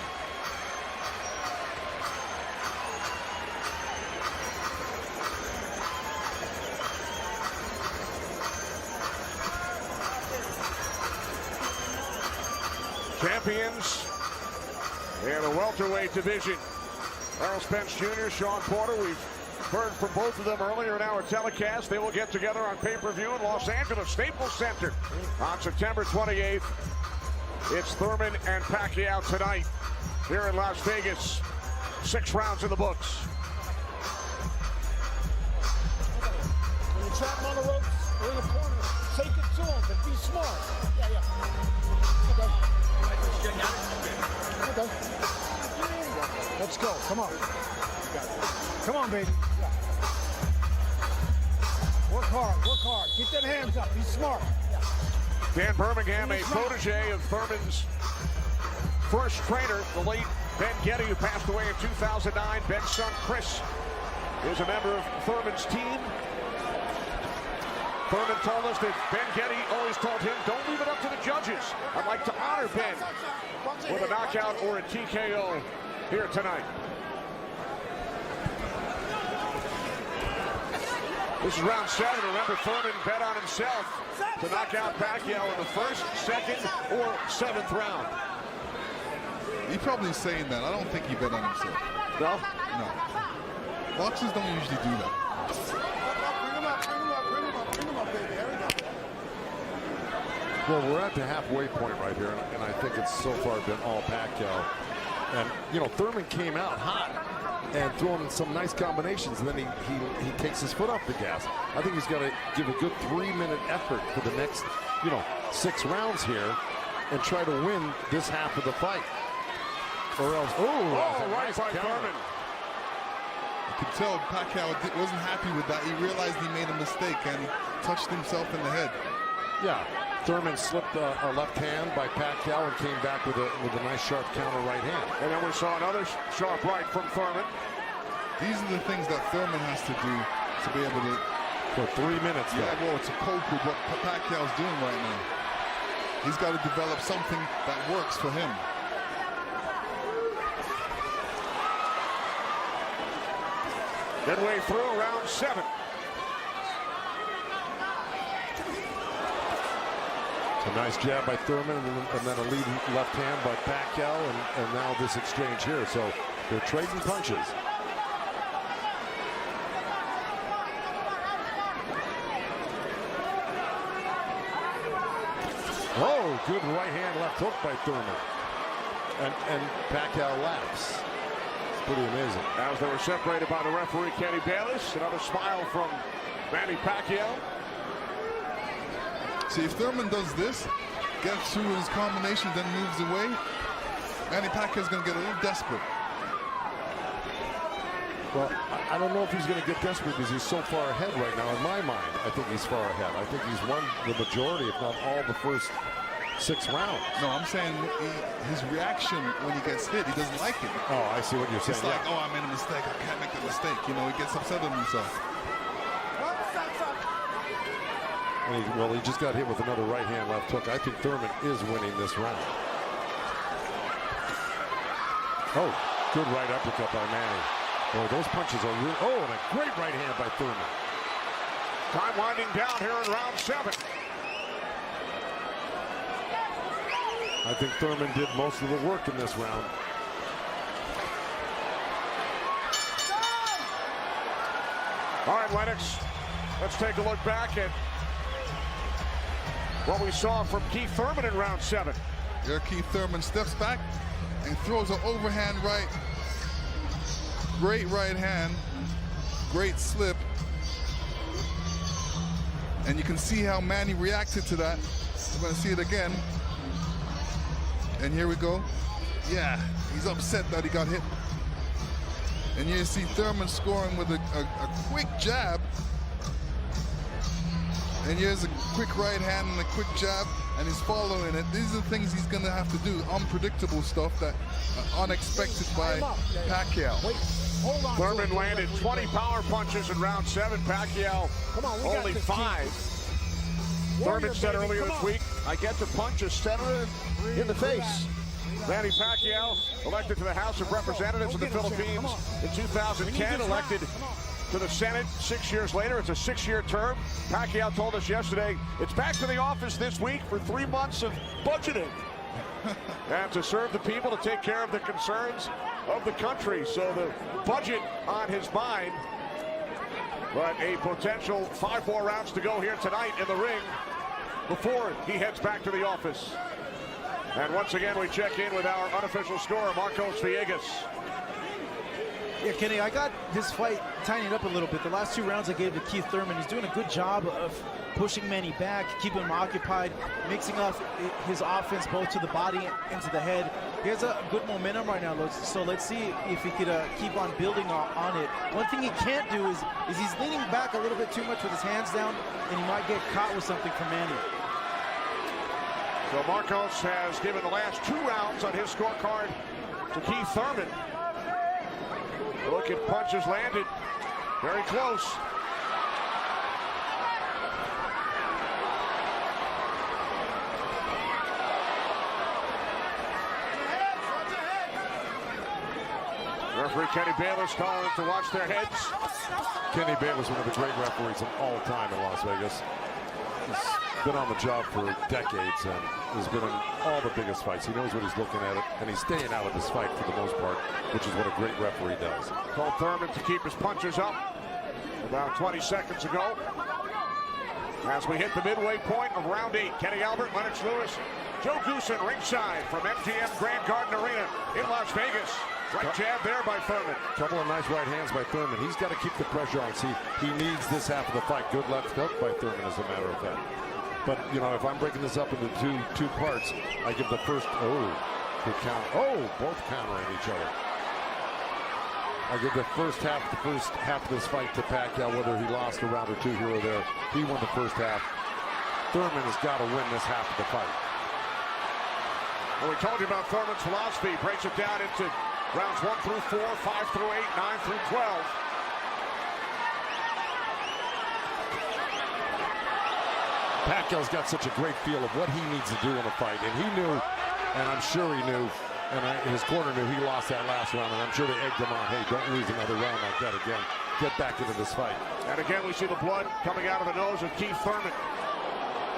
Champions in the welterweight division. Earl Spence Jr., Sean Porter. We've heard from both of them earlier in our telecast. They will get together on pay-per-view in Los Angeles Staples Center on September 28th. It's Thurman and Pacquiao tonight here in Las Vegas. 6 rounds in the books. When you trap him on the ropes or in the corner, take it to him, but be smart. Yeah. Okay. Let's go. Come on. Come on, baby. Work hard. Keep them hands up. Be smart. Dan Birmingham, a protege of Thurman's first trainer, the late Ben Getty, who passed away in 2009. Ben's son, Chris, is a member of Thurman's team. Thurman told us that Ben Getty always told him, don't leave it up to the judges. I'd like to honor Ben with a knockout or a TKO here tonight. This is round 7. Remember, Thurman bet on himself to knock out Pacquiao in the 1st, 2nd, or 7th round. He's probably saying that. I don't think he bet on himself. No? No. Boxers don't usually do that. Bring him up, baby. There we go. Well, we're at the halfway point right here, and I think it's so far been all Pacquiao. And, you know, Thurman came out hot and throwing in some nice combinations, and then he takes his foot off the gas. I think he's got to give a good 3-minute effort for the next, 6 rounds here and try to win this half of the fight. Or else, right by Thurman. You could tell Pacquiao wasn't happy with that. He realized he made a mistake and touched himself in the head. Yeah, Thurman slipped a left hand by Pacquiao and came back with a nice sharp counter right hand. And then we saw another sharp right from Thurman. These are the things that Thurman has to do to be able to... For 3 minutes, yeah, well, to cope with what Pacquiao's doing right now. He's got to develop something that works for him. Midway through round 7. A nice jab by Thurman, and then a lead left hand by Pacquiao, and now this exchange here. So they're trading punches. Oh, good right hand left hook by Thurman. And Pacquiao laughs. It's pretty amazing. As they were separated by the referee, Kenny Bayless. Another smile from Manny Pacquiao. See, if Thurman does this, gets through his combinations, then moves away, Manny Pacquiao's going to get a little desperate. Well, I don't know if he's going to get desperate because he's so far ahead right now. In my mind, I think he's far ahead. I think he's won the majority, if not all, the first 6 rounds. No, I'm saying his reaction when he gets hit, he doesn't like it. Oh, I see what you're saying. It's like, oh, I made a mistake. I can't make the mistake. You know, he gets upset with himself. And he just got hit with another right hand left hook. I think Thurman is winning this round. Oh, good right uppercut by Manny. Oh, those punches are real. Oh, and a great right hand by Thurman. Time winding down here in round 7. I think Thurman did most of the work in this round. All right, Lennox, let's take a look back at what we saw from Keith Thurman in round 7. There, Keith Thurman steps back and throws an overhand right. Great right hand, great slip. And you can see how Manny reacted to that. We're going to see it again. And here we go. Yeah, he's upset that he got hit. And you see Thurman scoring with a quick jab. And here's a quick right hand and a quick jab, and he's following it. These are the things he's going to have to do, unpredictable stuff that unexpected by Pacquiao. Thurman landed 20 power punches in round 7. Pacquiao only 5. Thurman said earlier this week, I get to punch a center in the face. Manny Pacquiao, elected to the House of Representatives of the Philippines in 2010, elected to the Senate 6 years later. It's a 6-year term. Pacquiao told us yesterday it's back to the office this week for 3 months of budgeting and to serve the people, to take care of the concerns of the country. So the budget on his mind, but a potential 5 more rounds to go here tonight in the ring before he heads back to the office. And once again, we check in with our unofficial scorer, Marcos Villegas. Yeah, Kenny, I got this fight tightened up a little bit. The last 2 rounds I gave to Keith Thurman. He's doing a good job of pushing Manny back, keeping him occupied, mixing up his offense both to the body and to the head. He has a good momentum right now, so let's see if he could keep on building on it. One thing he can't do is he's leaning back a little bit too much with his hands down, and he might get caught with something from Manny. So Marcos has given the last 2 rounds on his scorecard to Keith Thurman. Look at punches landed. Very close. Referee Kenny Bayless calling to watch their heads. Kenny Bayless, one of the great referees of all time in Las Vegas. He's been on the job for decades and has been in all the biggest fights. He knows what he's looking at, and he's staying out of this fight for the most part, which is what a great referee does. Told Thurman to keep his punches up about 20 seconds ago. As we hit the midway point of round 8, Kenny Albert, Lennox Lewis, Joe Goosen ringside from MGM Grand Garden Arena in Las Vegas. Right jab there by Thurman. Couple of nice right hands by Thurman. He's got to keep the pressure on. See, he needs this half of the fight. Good left hook by Thurman, as a matter of fact. But, you know, if I'm breaking this up into two parts, I give the first, good count. Oh, both countering each other. I give the first half of this fight to Pacquiao, whether he lost a round or 2 here or there. He won the first half. Thurman has got to win this half of the fight. Well, we told you about Thurman's philosophy. He breaks it down into rounds 1 through 4, 5 through 8, 9 through 12. Pacquiao's got such a great feel of what he needs to do in a fight, and he knew, and I'm sure he knew, and his corner knew he lost that last round, and I'm sure they egged him on, hey, don't lose another round like that again. Get back into this fight. And again, we see the blood coming out of the nose of Keith Thurman.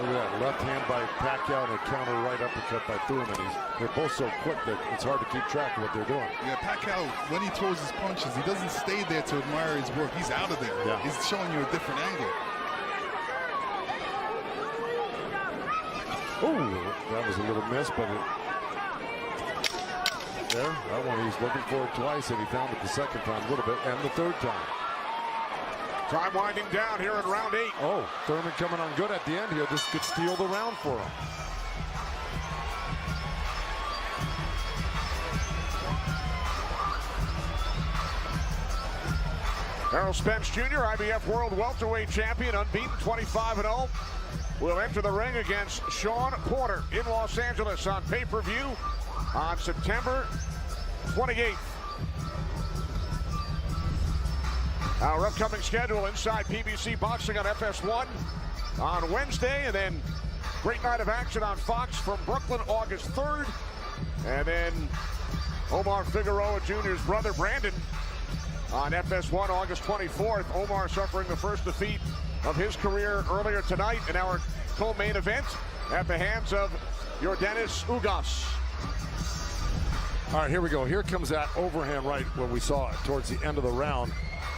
Look at that, left hand by Pacquiao and a counter right uppercut by Thurman. They're both so quick that it's hard to keep track of what they're doing. Yeah, Pacquiao, when he throws his punches, he doesn't stay there to admire his work. He's out of there. Yeah. He's showing you a different angle. Oh, that was a little miss, but there, that one he's looking for it twice, and he found it the second time a little bit, and the third time. Time winding down here in round 8. Oh, Thurman coming on good at the end here. This could steal the round for him. Errol Spence Jr., IBF World Welterweight Champion, unbeaten, 25-0, will enter the ring against Sean Porter in Los Angeles on pay-per-view on September 28th. Our upcoming schedule inside PBC Boxing on FS1 on Wednesday, and then great night of action on Fox from Brooklyn August 3rd, and then Omar Figueroa Jr.'s brother Brandon on FS1 August 24th. Omar suffering the first defeat of his career earlier tonight in our co-main event at the hands of Yordenis Ugas. All right, here we go. Here comes that overhand right when we saw it towards the end of the round.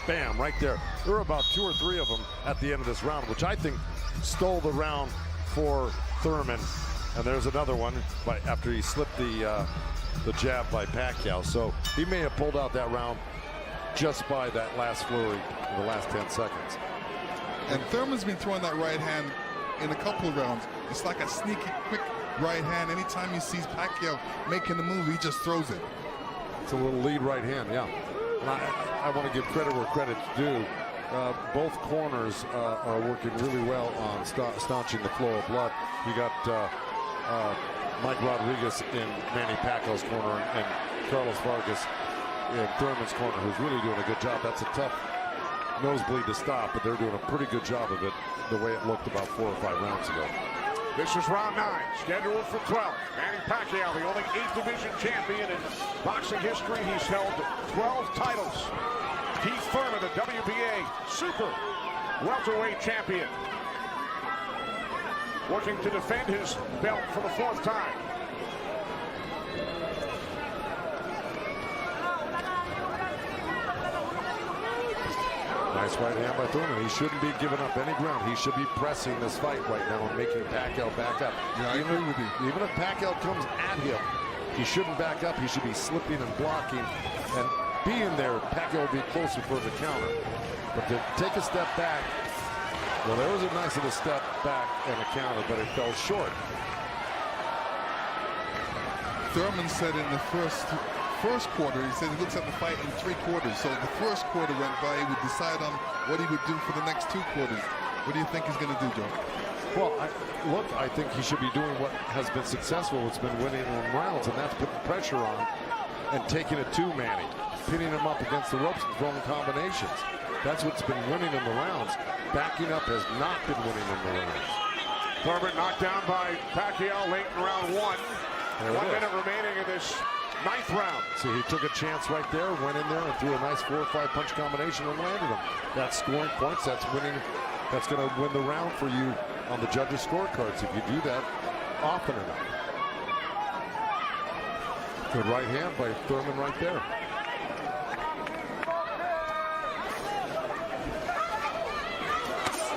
Bam, right there. There were about 2 or 3 of them at the end of this round, which I think stole the round for Thurman. And there's another one after he slipped the jab by Pacquiao. So he may have pulled out that round just by that last flurry in the last 10 seconds. And Thurman's been throwing that right hand in a couple of rounds. It's like a sneaky, quick right hand. Anytime he sees Pacquiao making the move, he just throws it. It's a little lead right hand, yeah. And I want to give credit where credit's due. Both corners are working really well on staunching the flow of blood. You got Mike Rodriguez in Manny Pacquiao's corner and Carlos Vargas in Thurman's corner, who's really doing a good job. That's a tough nosebleed to stop, but they're doing a pretty good job of it the way it looked about 4 or 5 rounds ago. This is round 9, scheduled for 12. Manny Pacquiao, the only 8th division champion in boxing history. He's held 12 titles. Keith Thurman, the WBA super welterweight champion, working to defend his belt for the 4th time. Nice right hand by Thurman. He shouldn't be giving up any ground. He should be pressing this fight right now and making Pacquiao back up. Yeah, I agree with you. Even if Pacquiao comes at him, he shouldn't back up. He should be slipping and blocking. And being there, Pacquiao will be closer for the counter. But to take a step back, well, there was a nice little step back and a counter, but it fell short. Thurman said in the first quarter, he said he looks at the fight in 3 quarters. So the first quarter went by, he would decide on what he would do for the next 2 quarters. What do you think he's going to do, Joe? Well, I think he should be doing what has been successful. It's been winning in rounds, and that's putting pressure on and taking it to Manny, pinning him up against the ropes and throwing combinations. That's what's been winning in the rounds. Backing up has not been winning in the rounds. Thurman knocked down by Pacquiao late in round 1. 1 minute remaining in this 9th round. See, he took a chance right there, went in there and threw a nice 4 or 5 punch combination and landed him. That's scoring points. That's winning. That's going to win the round for you on the judges' scorecards if you do that often enough. Good right hand by Thurman right there.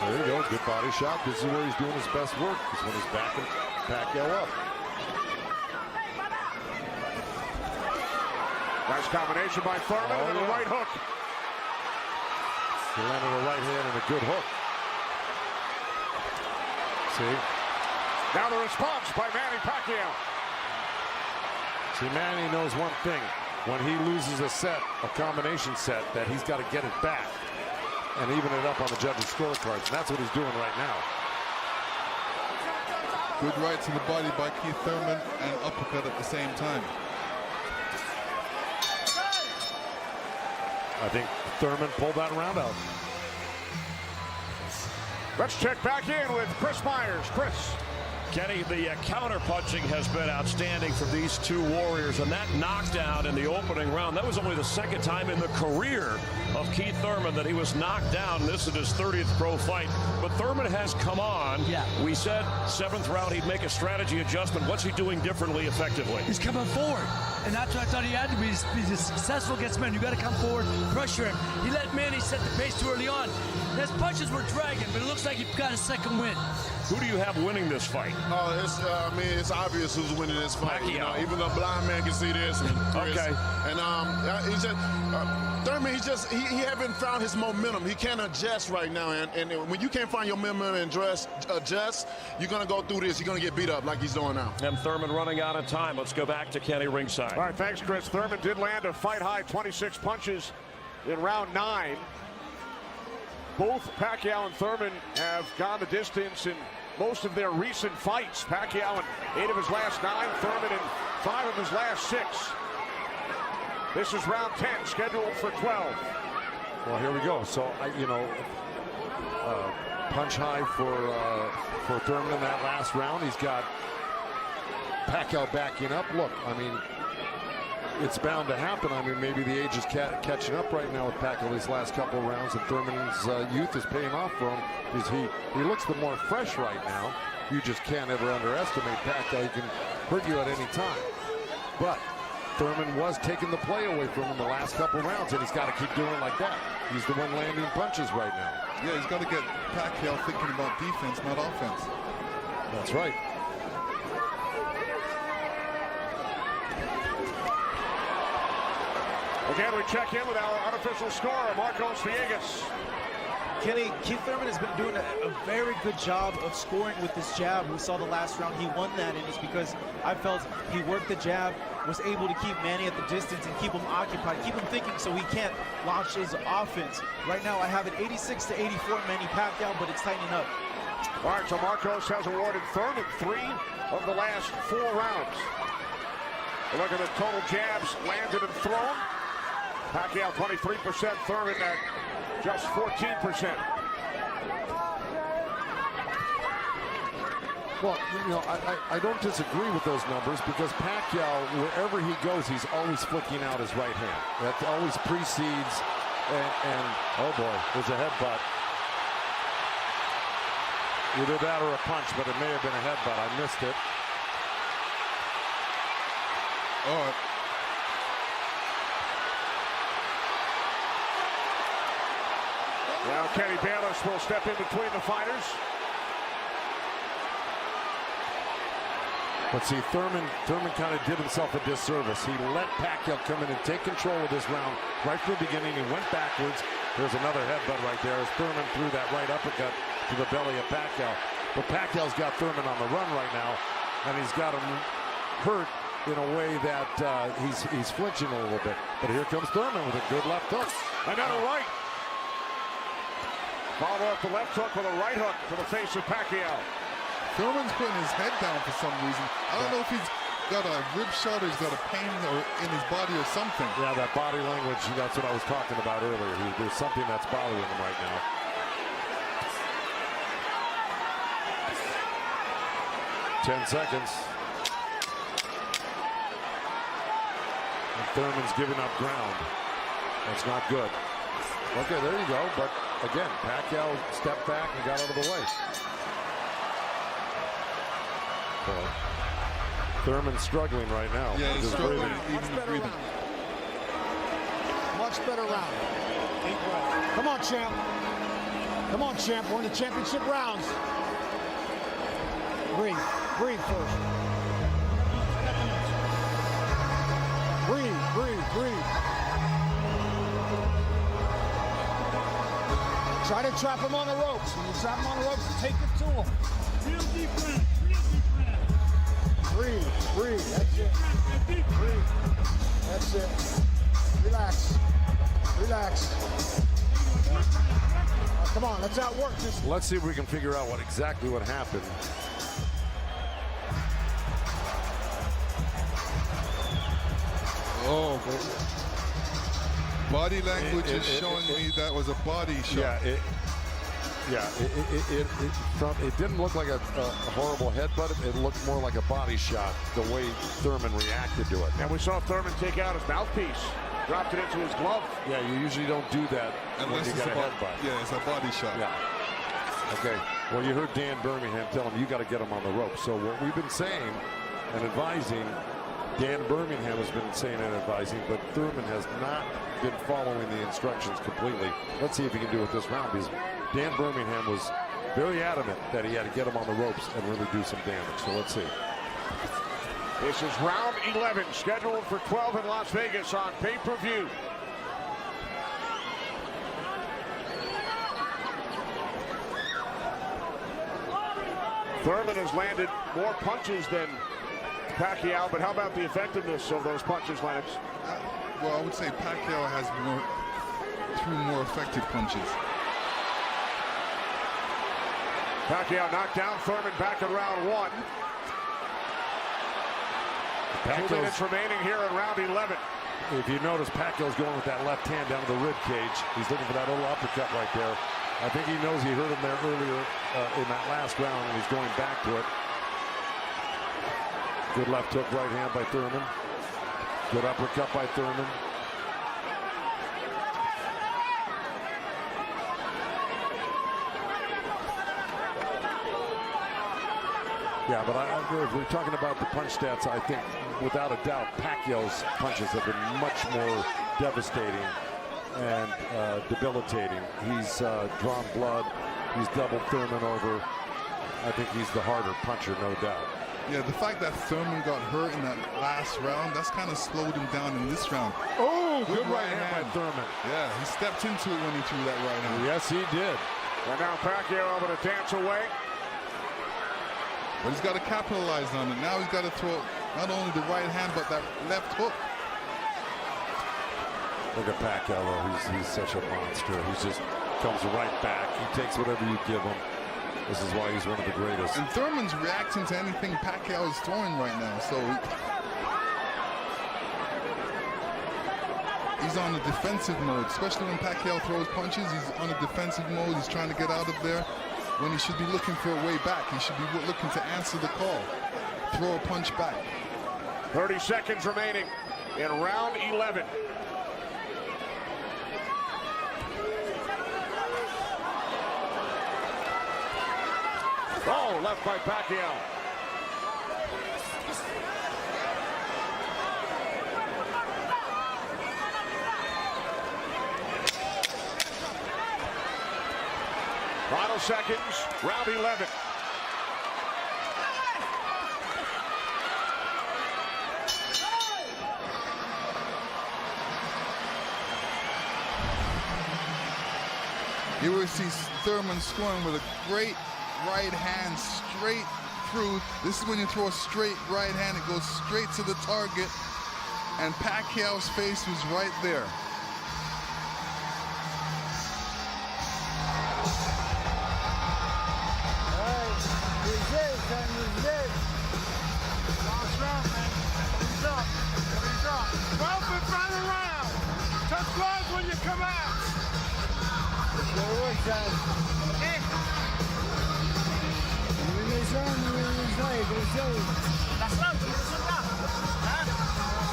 There you go. Good body shot. This is where he's doing his best work. Is when he's backing Pacquiao up. Nice combination by Thurman and a right hook. He landed a right hand and a good hook. See? Now the response by Manny Pacquiao. See, Manny knows one thing. When he loses a set, a combination set, that he's got to get it back and even it up on the judges' scorecards. And that's what he's doing right now. Good right to the body by Keith Thurman and uppercut at the same time. I think Thurman pulled that round out. Let's check back in with Chris Myers. Chris. Kenny, the counter-punching has been outstanding for these 2 warriors, and that knockdown in the opening round, that was only the 2nd time in the career of Keith Thurman that he was knocked down. This is his 30th pro fight, but Thurman has come on. Yeah. We said 7th round he'd make a strategy adjustment. What's he doing differently effectively? He's coming forward, and that's what I thought he had to be successful against Manny. You got to come forward, pressure him. He let Manny set the pace too early on. His punches were dragging, but it looks like he got a 2nd win. Who do you have winning this fight? I mean, it's obvious who's winning this fight. You know, even the blind man can see this. And Chris, okay. And he's just Thurman. He haven't found his momentum. He can't adjust right now. And when you can't find your momentum and adjust, you're gonna go through this. You're gonna get beat up like he's doing now. And Thurman running out of time. Let's go back to Kenny ringside. All right, thanks, Chris. Thurman did land a fight-high 26 punches in round 9. Both Pacquiao and Thurman have gone the distance in most of their recent fights. Pacquiao in 8 of his last 9, Thurman in 5 of his last 6. This is round 10, scheduled for 12. Well, here we go. So, punch high for Thurman in that last round. He's got Pacquiao backing up. Look, I mean, it's bound to happen. I mean, maybe the age is catching up right now with Pacquiao these last couple of rounds, and Thurman's youth is paying off for him because he looks the more fresh right now. You just can't ever underestimate Pacquiao. He can hurt you at any time. But Thurman was taking the play away from him the last couple of rounds, and he's got to keep doing it like that. He's the one landing punches right now. Yeah, he's got to get Pacquiao thinking about defense, not offense. That's right. Again, we check in with our unofficial scorer, Marcos Villegas. Kenny, Keith Thurman has been doing a very good job of scoring with this jab. We saw the last round he won that, and it's because I felt he worked the jab, was able to keep Manny at the distance and keep him occupied, keep him thinking so he can't launch his offense. Right now I have it 86-84 Manny Pacquiao, but it's tightening up. All right, so Marcos has awarded Thurman 3 of the last 4 rounds. Look at the total jabs landed and thrown. Pacquiao 23%, Thurman at just 14%. Well, I don't disagree with those numbers because Pacquiao, wherever he goes, he's always flicking out his right hand. That always precedes, and oh boy, there's a headbutt. Either that or a punch, but it may have been a headbutt. I missed it. Oh. Now Kenny Bayless will step in between the fighters. But see, Thurman kind of did himself a disservice. He let Pacquiao come in and take control of this round right from the beginning. He went backwards. There's another headbutt right there as Thurman threw that right uppercut to the belly of Pacquiao. But Pacquiao's got Thurman on the run right now, and he's got him hurt in a way that he's flinching a little bit. But here comes Thurman with a good left hook. Another right. Followed up the left hook with a right hook to the face of Pacquiao. Thurman's putting his head down for some reason. I don't know if he's got a rib shot or he's got a pain in his body or something. Yeah, that body language, that's what I was talking about earlier. There's something that's bothering him right now. Ten seconds. And Thurman's giving up ground. That's not good. Okay, there you go. But again, Pacquiao stepped back and got out of the way. Boy. Thurman's struggling right now. Yeah, he's struggling. Much better round. Much better round. Come on, champ. Come on, champ. We're in the championship rounds. Breathe. Breathe first. Breathe, breathe, breathe. Try to trap him on the ropes. When you trap him on the ropes, take it to him. Real deep breath. Breathe, breathe. That's it. Breathe. That's it. Relax. Relax. Come on, let's outwork this. Let's see if we can figure out exactly what happened. Oh, body language is showing me that was a body shot. It didn't look like a horrible headbutt. It looked more like a body shot, the way Thurman reacted to it. And we saw Thurman take out his mouthpiece. Dropped it into his glove. Yeah, you usually don't do that unless you get a headbutt. Yeah, it's a body shot. Yeah. Okay. Well, you heard Dan Birmingham tell him you got to get him on the rope. So what we've been saying and advising, Dan Birmingham has been saying and advising, but Thurman has not been following the instructions completely. Let's see if he can do it this round, because Dan Birmingham was very adamant that he had to get him on the ropes and really do some damage. So let's see. This is round 11, scheduled for 12 in Las Vegas on pay-per-view. Thurman has landed more punches than Pacquiao, but how about the effectiveness of those punches, Lennox? Well, I would say Pacquiao has threw more effective punches. Pacquiao knocked down Thurman back in round 1. 2 minutes remaining here in round 11. If you notice, Pacquiao's going with that left hand down to the rib cage. He's looking for that little uppercut right there. I think he knows he hurt him there earlier in that last round, and he's going back to it. Good left hook, right hand by Thurman. Good uppercut by Thurman. Yeah, but if we're talking about the punch stats, I think without a doubt Pacquiao's punches have been much more devastating and debilitating. He's drawn blood. He's doubled Thurman over. I think he's the harder puncher, no doubt. Yeah, the fact that Thurman got hurt in that last round, that's kind of slowed him down in this round. Oh, good right hand by Thurman. Yeah, he stepped into it when he threw that right hand. Yes, he did. And now Pacquiao able to dance away. But he's got to capitalize on it. Now he's got to throw not only the right hand, but that left hook. Look at Pacquiao, though. He's such a monster. He just comes right back. He takes whatever you give him. This is why he's one of the greatest. And Thurman's reacting to anything Pacquiao is throwing right now. So he's on a defensive mode, especially when Pacquiao throws punches. He's on a defensive mode. He's trying to get out of there. When he should be looking for a way back. He should be looking to answer the call. Throw a punch back. 30 seconds remaining in round 11. Oh, left by Pacquiao. Final seconds, round 11. You will see Thurman scoring with a great right hand straight through. This is when you throw a straight right hand, it goes straight to the target. And Pacquiao's face was right there. Last round, man. He's up. He's up. 12th final round. Touch gloves when you come out. Good work, guys. Okay. Last round, susunod ka. Ha?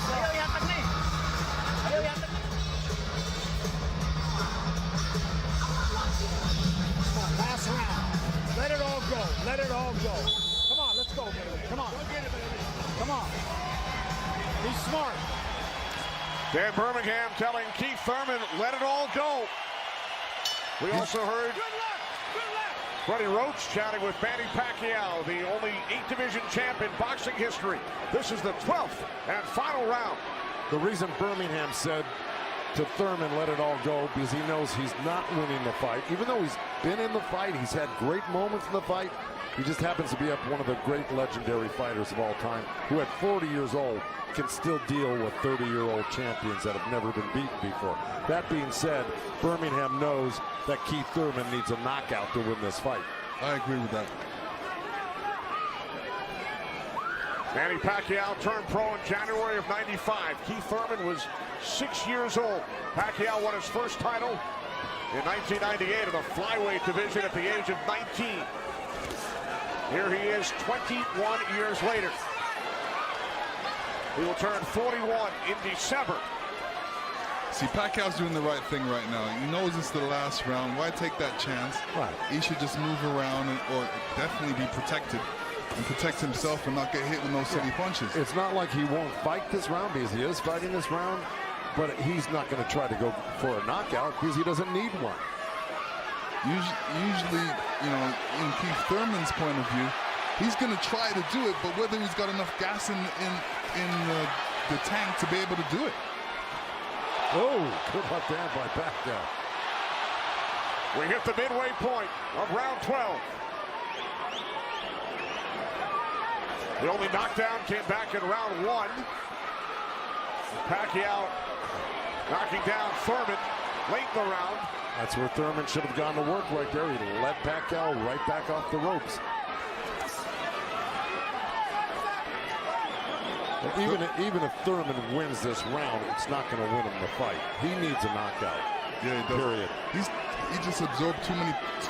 Ayaw yatag na eh. Ayaw yatag na. Come on, last round. Let it all go. Let it all go. Come on, let's go, baby. Come on. Come on. Be smart. Dan Birmingham telling Keith Thurman, let it all go. We also heard Freddie Roach chatting with Manny Pacquiao, the only 8-division champ in boxing history. This is the 12th and final round. The reason Birmingham said to Thurman, let it all go, because he knows he's not winning the fight. Even though he's been in the fight, he's had great moments in the fight. He just happens to be up one of the great legendary fighters of all time, who at 40 years old can still deal with 30-year-old champions that have never been beaten before. That being said, Birmingham knows that Keith Thurman needs a knockout to win this fight. I agree with that. Manny Pacquiao turned pro in January of '95. Keith Thurman was 6 years old. Pacquiao won his first title in 1998 in the flyweight division at the age of 19. Here he is 21 years later. He will turn 41 in December. See, Pacquiao's doing the right thing right now. He knows it's the last round. Why take that chance? Right. He should just move around or definitely be protected and protect himself and not get hit with no silly punches. It's not like he won't fight this round, because he is fighting this round, but he's not going to try to go for a knockout because he doesn't need one. Usually, you know, in Keith Thurman's point of view, he's going to try to do it, but whether he's got enough gas in the tank to be able to do it. Oh, good left hand by Pacquiao. We hit the midway point of round 12. The only knockdown came back in round 1. Pacquiao knocking down Thurman late in the round. That's where Thurman should have gone to work right there. He let Pacquiao right back off the ropes. Even if Thurman wins this round, it's not going to win him the fight. He needs a knockout. Yeah, he does. Period. He just absorbed too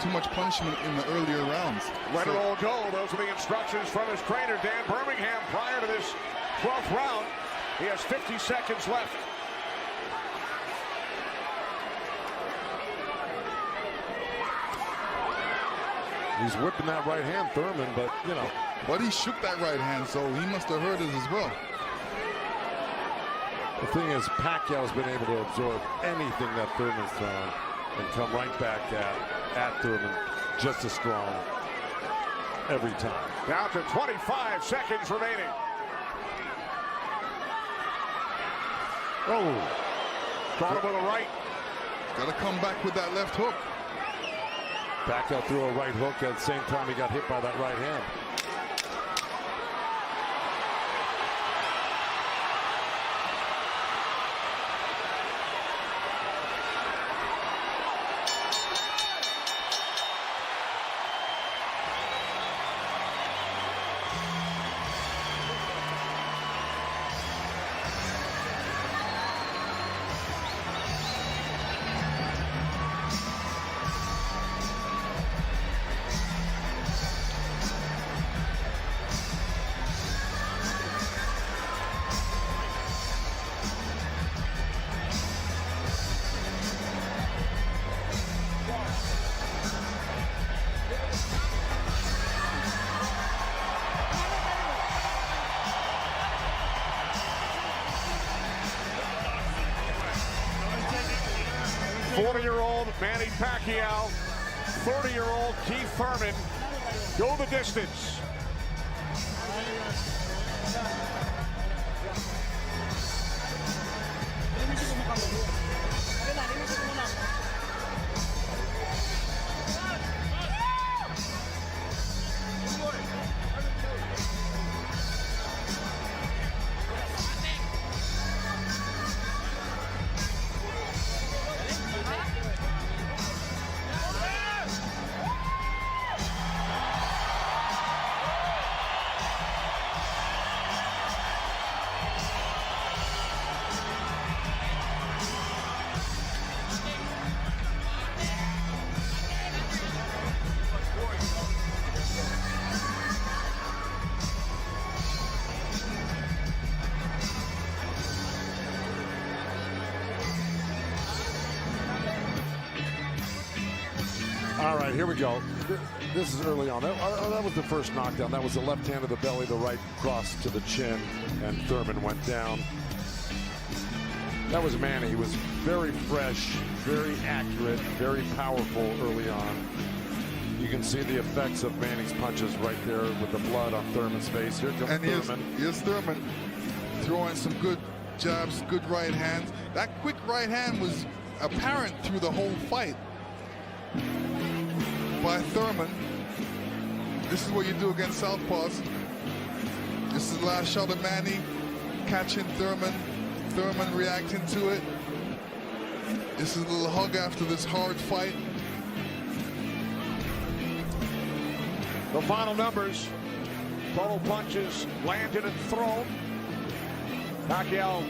much punishment in the earlier rounds. Let it all go. Those are the instructions from his trainer, Dan Birmingham, prior to this 12th round. He has 50 seconds left. He's whipping that right hand, Thurman, but, you know. But he shook that right hand, so he must have heard it as well. The thing is, Pacquiao's been able to absorb anything that Thurman's thrown and come right back at Thurman just as strong every time. Down to 25 seconds remaining. Oh. Caught him with a right. Got to come back with that left hook. Pacquiao threw a right hook at the same time he got hit by that right hand. Manny Pacquiao, 30-year-old Keith Thurman go the distance. All right, here we go. This is early on. That was the first knockdown. That was the left hand to the belly, the right cross to the chin, and Thurman went down. That was Manny. He was very fresh, very accurate, very powerful early on. You can see the effects of Manny's punches right there with the blood on Thurman's face. Here comes Thurman. Here's Thurman throwing some good jabs, good right hands. That quick right hand was apparent through the whole fight by Thurman. This is what you do against southpaws. This is the last shot of Manny catching Thurman. Thurman reacting to it. This is a little hug after this hard fight. The final numbers: total punches landed and thrown. Pacquiao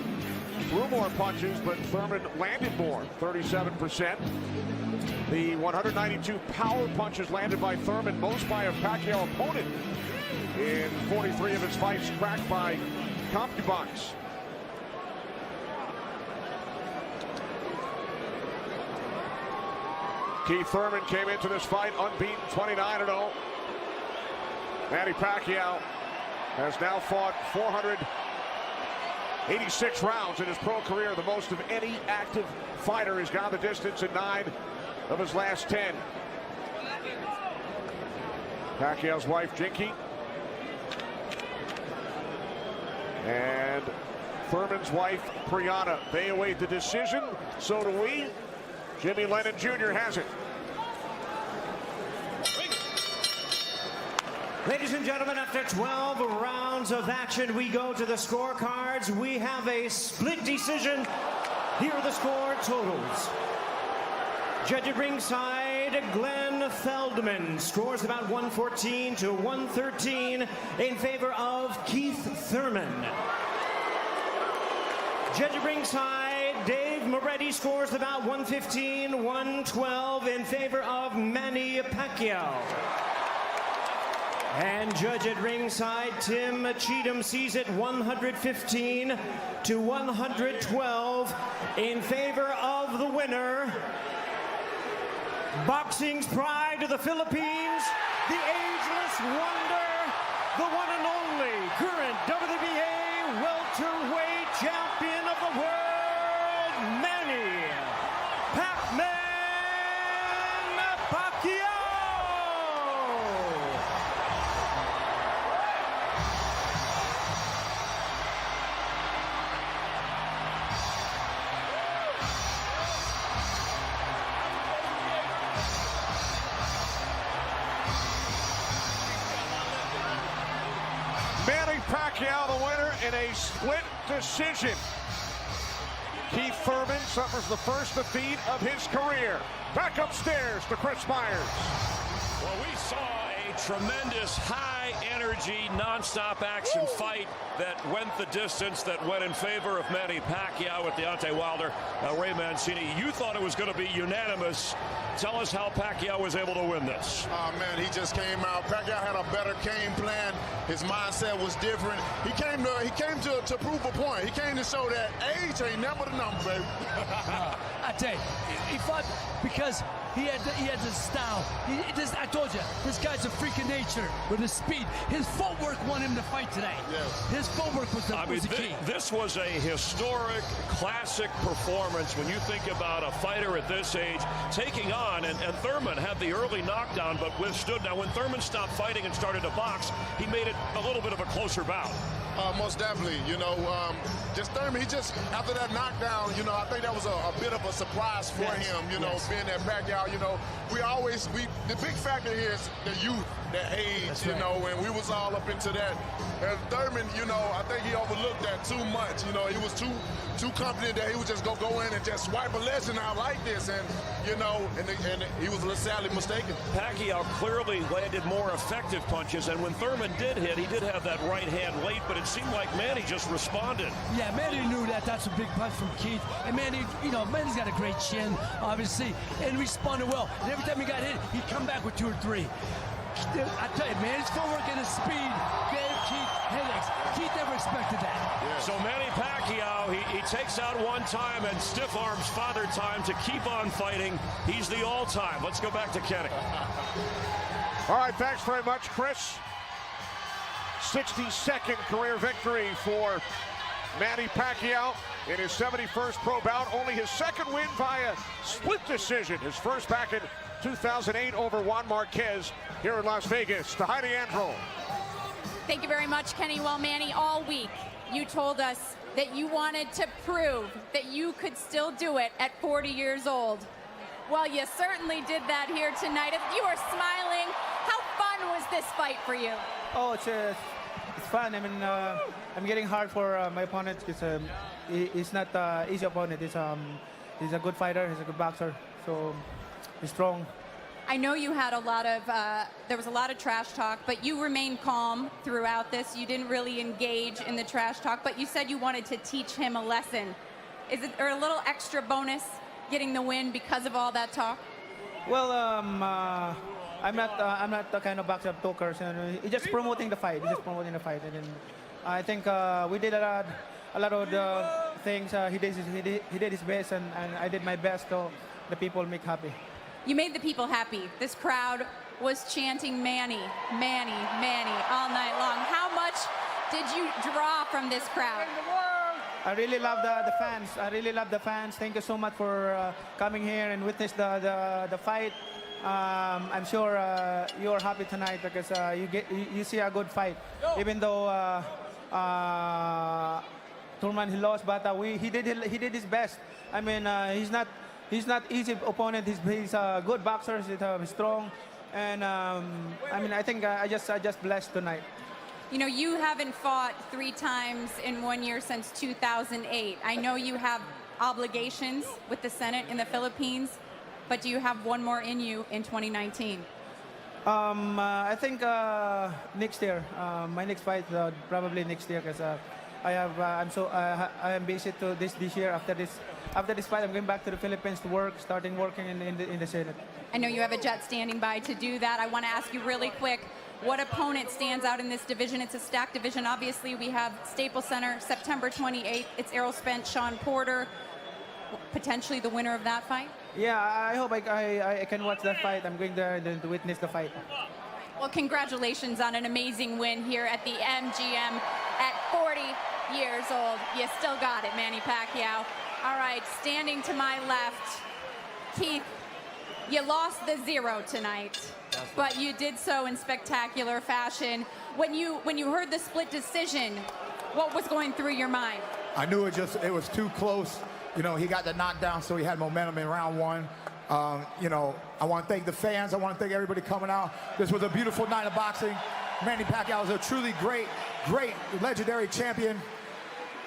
threw more punches, but Thurman landed more, 37%. The 192 power punches landed by Thurman, most by a Pacquiao opponent in 43 of his fights, cracked by CompuBox. Keith Thurman came into this fight unbeaten, 29-0. Manny Pacquiao has now fought 486 rounds in his pro career, the most of any active fighter. He's gone the distance in 9 of his last 10. Pacquiao's wife, Jinky, and Thurman's wife, Brianna. They await the decision. So do we. Jimmy Lennon Jr. has it. Ladies and gentlemen, after 12 rounds of action, we go to the scorecards. We have a split decision. Here are the score totals. Judge at ringside, Glenn Feldman scores about 114 to 113 in favor of Keith Thurman. Judge at ringside, Dave Moretti scores about 115, 112 in favor of Manny Pacquiao. And judge at ringside, Tim Cheatham sees it 115 to 112 in favor of the winner. Boxing's pride of the Philippines, the ageless wonder, the one and only current WBA welterweight champion of the world, Manny Pac-Man Pacquiao! Manny Pacquiao, the winner in a split decision. Keith Thurman suffers the first defeat of his career. Back upstairs to Chris Myers. Well, we saw a tremendous high-energy, non-stop action fight that went the distance, that went in favor of Manny Pacquiao with Deontay Wilder. Ray Mancini, you thought it was going to be unanimous. Tell us how Pacquiao was able to win this. Oh, man, he just came out. Pacquiao had a better game plan. His mindset was different. He came to prove a point. He came to show that age ain't never the number, baby. I tell you, he fought because he had the style. I told you, this guy's a freak of nature with his speed. His footwork won him the fight today. Yes. His footwork was the key. This was a historic, classic performance when you think about a fighter at this age taking on, and Thurman had the early knockdown but withstood. Now, when Thurman stopped fighting and started to box, he made it a little bit of a closer bout. Most definitely, just Thurman, after that knockdown, I think that was a bit of a surprise for him, being that Pacquiao, the big factor here is the youth, the age, and we was all up into that. And Thurman, I think he overlooked that too much, he was too confident that he would just go in and just swipe a legend out like this, and he was sadly mistaken. Pacquiao clearly landed more effective punches, and when Thurman did hit, he did have that right hand late, but it seemed like Manny just responded. Yeah, Manny knew that's a big punch from Keith, and Manny, Manny's got a great chin, obviously, and responded well. And every time he got hit, he'd come back with 2 or 3. I tell you, Manny's footwork and his speed gave Keith headaches. Keith never expected that. Yeah. So Manny Pacquiao, he takes out one time and stiff arms Father Time to keep on fighting. He's the all-time. Let's go back to Kenny. All right, thanks very much, Chris. 62nd career victory for Manny Pacquiao in his 71st pro bout. Only his second win via split decision. His first back in 2008 over Juan Marquez here in Las Vegas. To Heidi Andro. Thank you very much, Kenny. Well, Manny, all week you told us that you wanted to prove that you could still do it at 40 years old. Well, you certainly did that here tonight. You are smiling. How fun was this fight for you? Oh, it's fun. I mean, I'm getting hard for my opponent. He's not an easy opponent. He's a good fighter. He's a good boxer. So he's strong. I know you had there was a lot of trash talk, but you remained calm throughout this. You didn't really engage in the trash talk, but you said you wanted to teach him a lesson. Is it a little extra bonus getting the win because of all that talk? Well, I'm not the kind of boxer of talkers. He's just promoting the fight. And then I think we did a lot of the things. He did his best, and I did my best to the people make happy. You made the people happy. This crowd was chanting Manny, Manny, Manny all night long. How much did you draw from this crowd? I really love the fans. I really love the fans. Thank you so much for coming here and witness the fight. I'm sure you're happy tonight because you see a good fight. Even though Thurman he lost, but he did his best. I mean, he's not easy opponent. He's a good boxer. He's strong, and I mean, I think I just blessed tonight. You haven't fought 3 times in 1 year since 2008. I know you have obligations with the Senate in the Philippines. but do you have one more in you in 2019? I think next year, my next fight probably next year, because I am busy to this year. After this fight, I'm going back to the Philippines to work, starting working in the Senate. I know you have a jet standing by to do that. I want to ask you really quick, what opponent stands out in this division? It's a stacked division. Obviously, we have Staples Center, September 28th. It's Errol Spence, Sean Porter, potentially the winner of that fight. Yeah, I hope I can watch that fight. I'm going there to witness the fight. Well, congratulations on an amazing win here at the MGM at 40 years old. You still got it, Manny Pacquiao. All right, standing to my left, Keith, you lost the 0 tonight, but you did so in spectacular fashion. When you heard the split decision, what was going through your mind? I knew it was too close. You know, he got the knockdown, so he had momentum in round 1. You know, I want to thank the fans. I want to thank everybody coming out. This was a beautiful night of boxing. Manny Pacquiao is a truly great, legendary champion.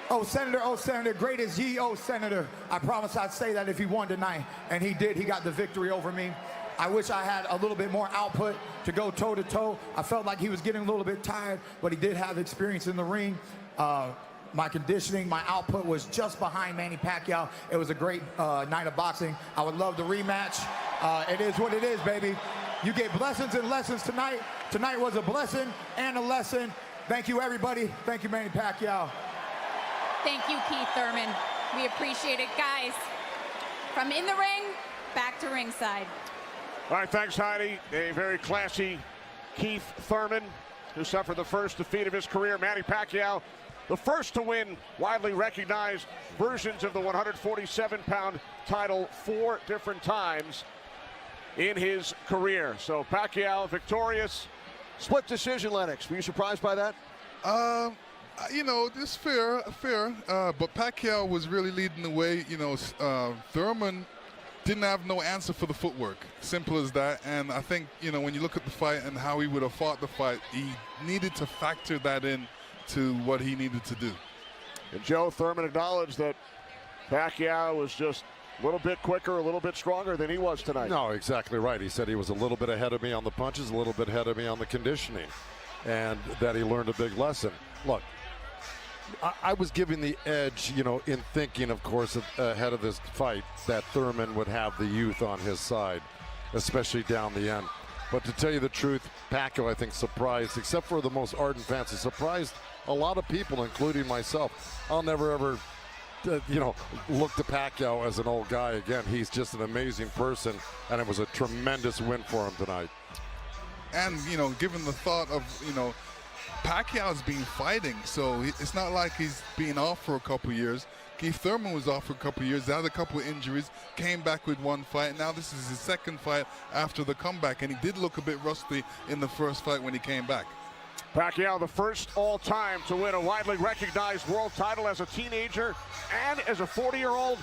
Oh, Senator, great as ye, oh, Senator. I promised I'd say that if he won tonight, and he did. He got the victory over me. I wish I had a little bit more output to go toe-to-toe. I felt like he was getting a little bit tired, but he did have experience in the ring. My conditioning, my output was just behind Manny Pacquiao. It was a great night of boxing. I would love the rematch. It is what it is, baby. You get blessings and lessons tonight. Tonight was a blessing and a lesson. Thank you, everybody. Thank you, Manny Pacquiao. Thank you, Keith Thurman. We appreciate it, guys. From in the ring, back to ringside. All right, thanks, Heidi. A very classy Keith Thurman, who suffered the first defeat of his career. Manny Pacquiao, the first to win widely recognized versions of the 147-pound title 4 different times in his career. So Pacquiao victorious. Split decision, Lennox. Were you surprised by that? You know, it's fair. But Pacquiao was really leading the way. You know, Thurman didn't have no answer for the footwork. Simple as that. And I think, you know, when you look at the fight and how he would have fought the fight, he needed to factor that in to what he needed to do. And Joe, Thurman acknowledged that Pacquiao was just a little bit quicker, a little bit stronger than he was tonight. No, exactly right. He said he was a little bit ahead of me on the punches, a little bit ahead of me on the conditioning, and that he learned a big lesson. Look, I was giving the edge, you know, in thinking, of course, ahead of this fight, that Thurman would have the youth on his side, especially down the end. But to tell you the truth, Pacquiao, I think, surprised, except for the most ardent fans, he surprised a lot of people, including myself. I'll never, ever, you know, look to Pacquiao as an old guy again. He's just an amazing person, and it was a tremendous win for him tonight. And, you know, given the thought of, you know, Pacquiao's been fighting, so it's not like he's been off for a couple years. Keith Thurman was off for a couple years, had a couple of injuries, came back with one fight. Now this is his second fight after the comeback, and he did look a bit rusty in the first fight when he came back. Pacquiao, the first all-time to win a widely recognized world title as a teenager and as a 40-year-old.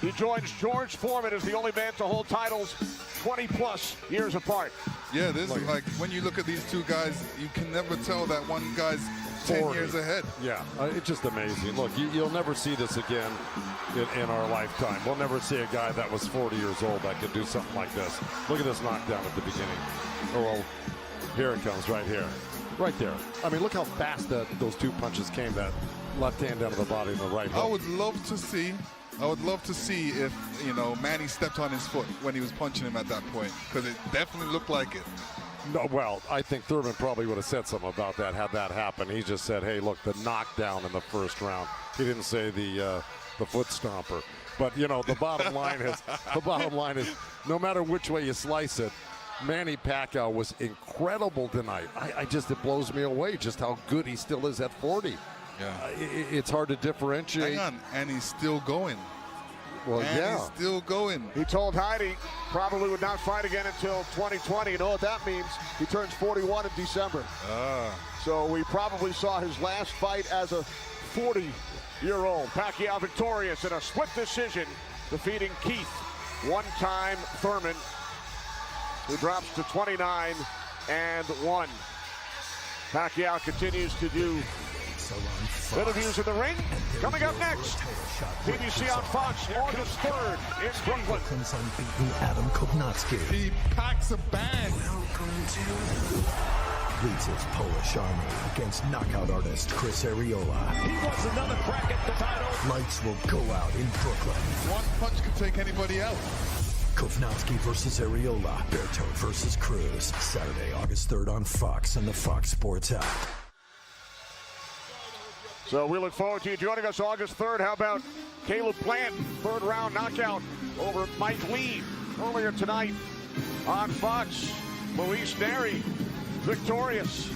He joins George Foreman as the only man to hold titles 20-plus years apart. Yeah, this is like, when you look at these two guys, you can never tell that one guy's 10 years ahead. Yeah, it's just amazing. Look, you'll never see this again in our lifetime. We'll never see a guy that was 40 years old that could do something like this. Look at this knockdown at the beginning. Oh, well, here it comes right here. Right there. I mean, look how fast those two punches came, that left hand down to the body and the right hook. I would love to see if, you know, Manny stepped on his foot when he was punching him at that point, because it definitely looked like it. No, well, I think Thurman probably would have said something about that had that happened. He just said, hey, look, the knockdown in the first round. He didn't say the foot stomper. But, you know, the bottom line is no matter which way you slice it, Manny Pacquiao was incredible tonight. It blows me away just how good he still is at 40. Yeah. It's hard to differentiate. Hang on, and he's still going. Well, and yeah. he's still going. He told Heidi probably would not fight again until 2020. You know what that means? He turns 41 in December. So we probably saw his last fight as a 40-year-old. Pacquiao victorious in a split decision, defeating Keith, one-time Thurman, who drops to 29-1. Pacquiao continues to do Interviews in the ring coming up next. BBC on Fox, August 3rd in Brooklyn. Unbeaten Adam Kovnatski. He packs a bag. Leads his Polish army against knockout artist Chris Arreola. He wants another crack at the title. Lights will go out in Brooklyn. One punch could take anybody out. Kovnatski versus Arreola. Berto versus Cruz. Saturday, August 3rd on Fox and the Fox Sports app. So we look forward to you joining us August 3rd. How about Caleb Plant, third round knockout over Mike Lee earlier tonight on Fox. Luis Neri victorious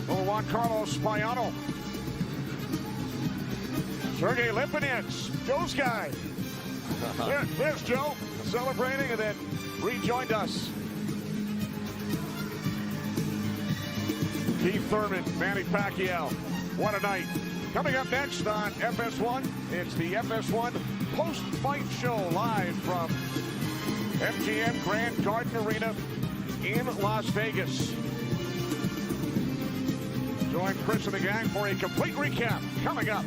over Juan Carlos Payano. Sergey Lipinets, Joe's guy. There's Joe celebrating and then rejoined us. Keith Thurman, Manny Pacquiao. What a night. Coming up next on FS1, it's the FS1 post-fight show live from MGM Grand Garden Arena in Las Vegas. Join Chris and the gang for a complete recap coming up.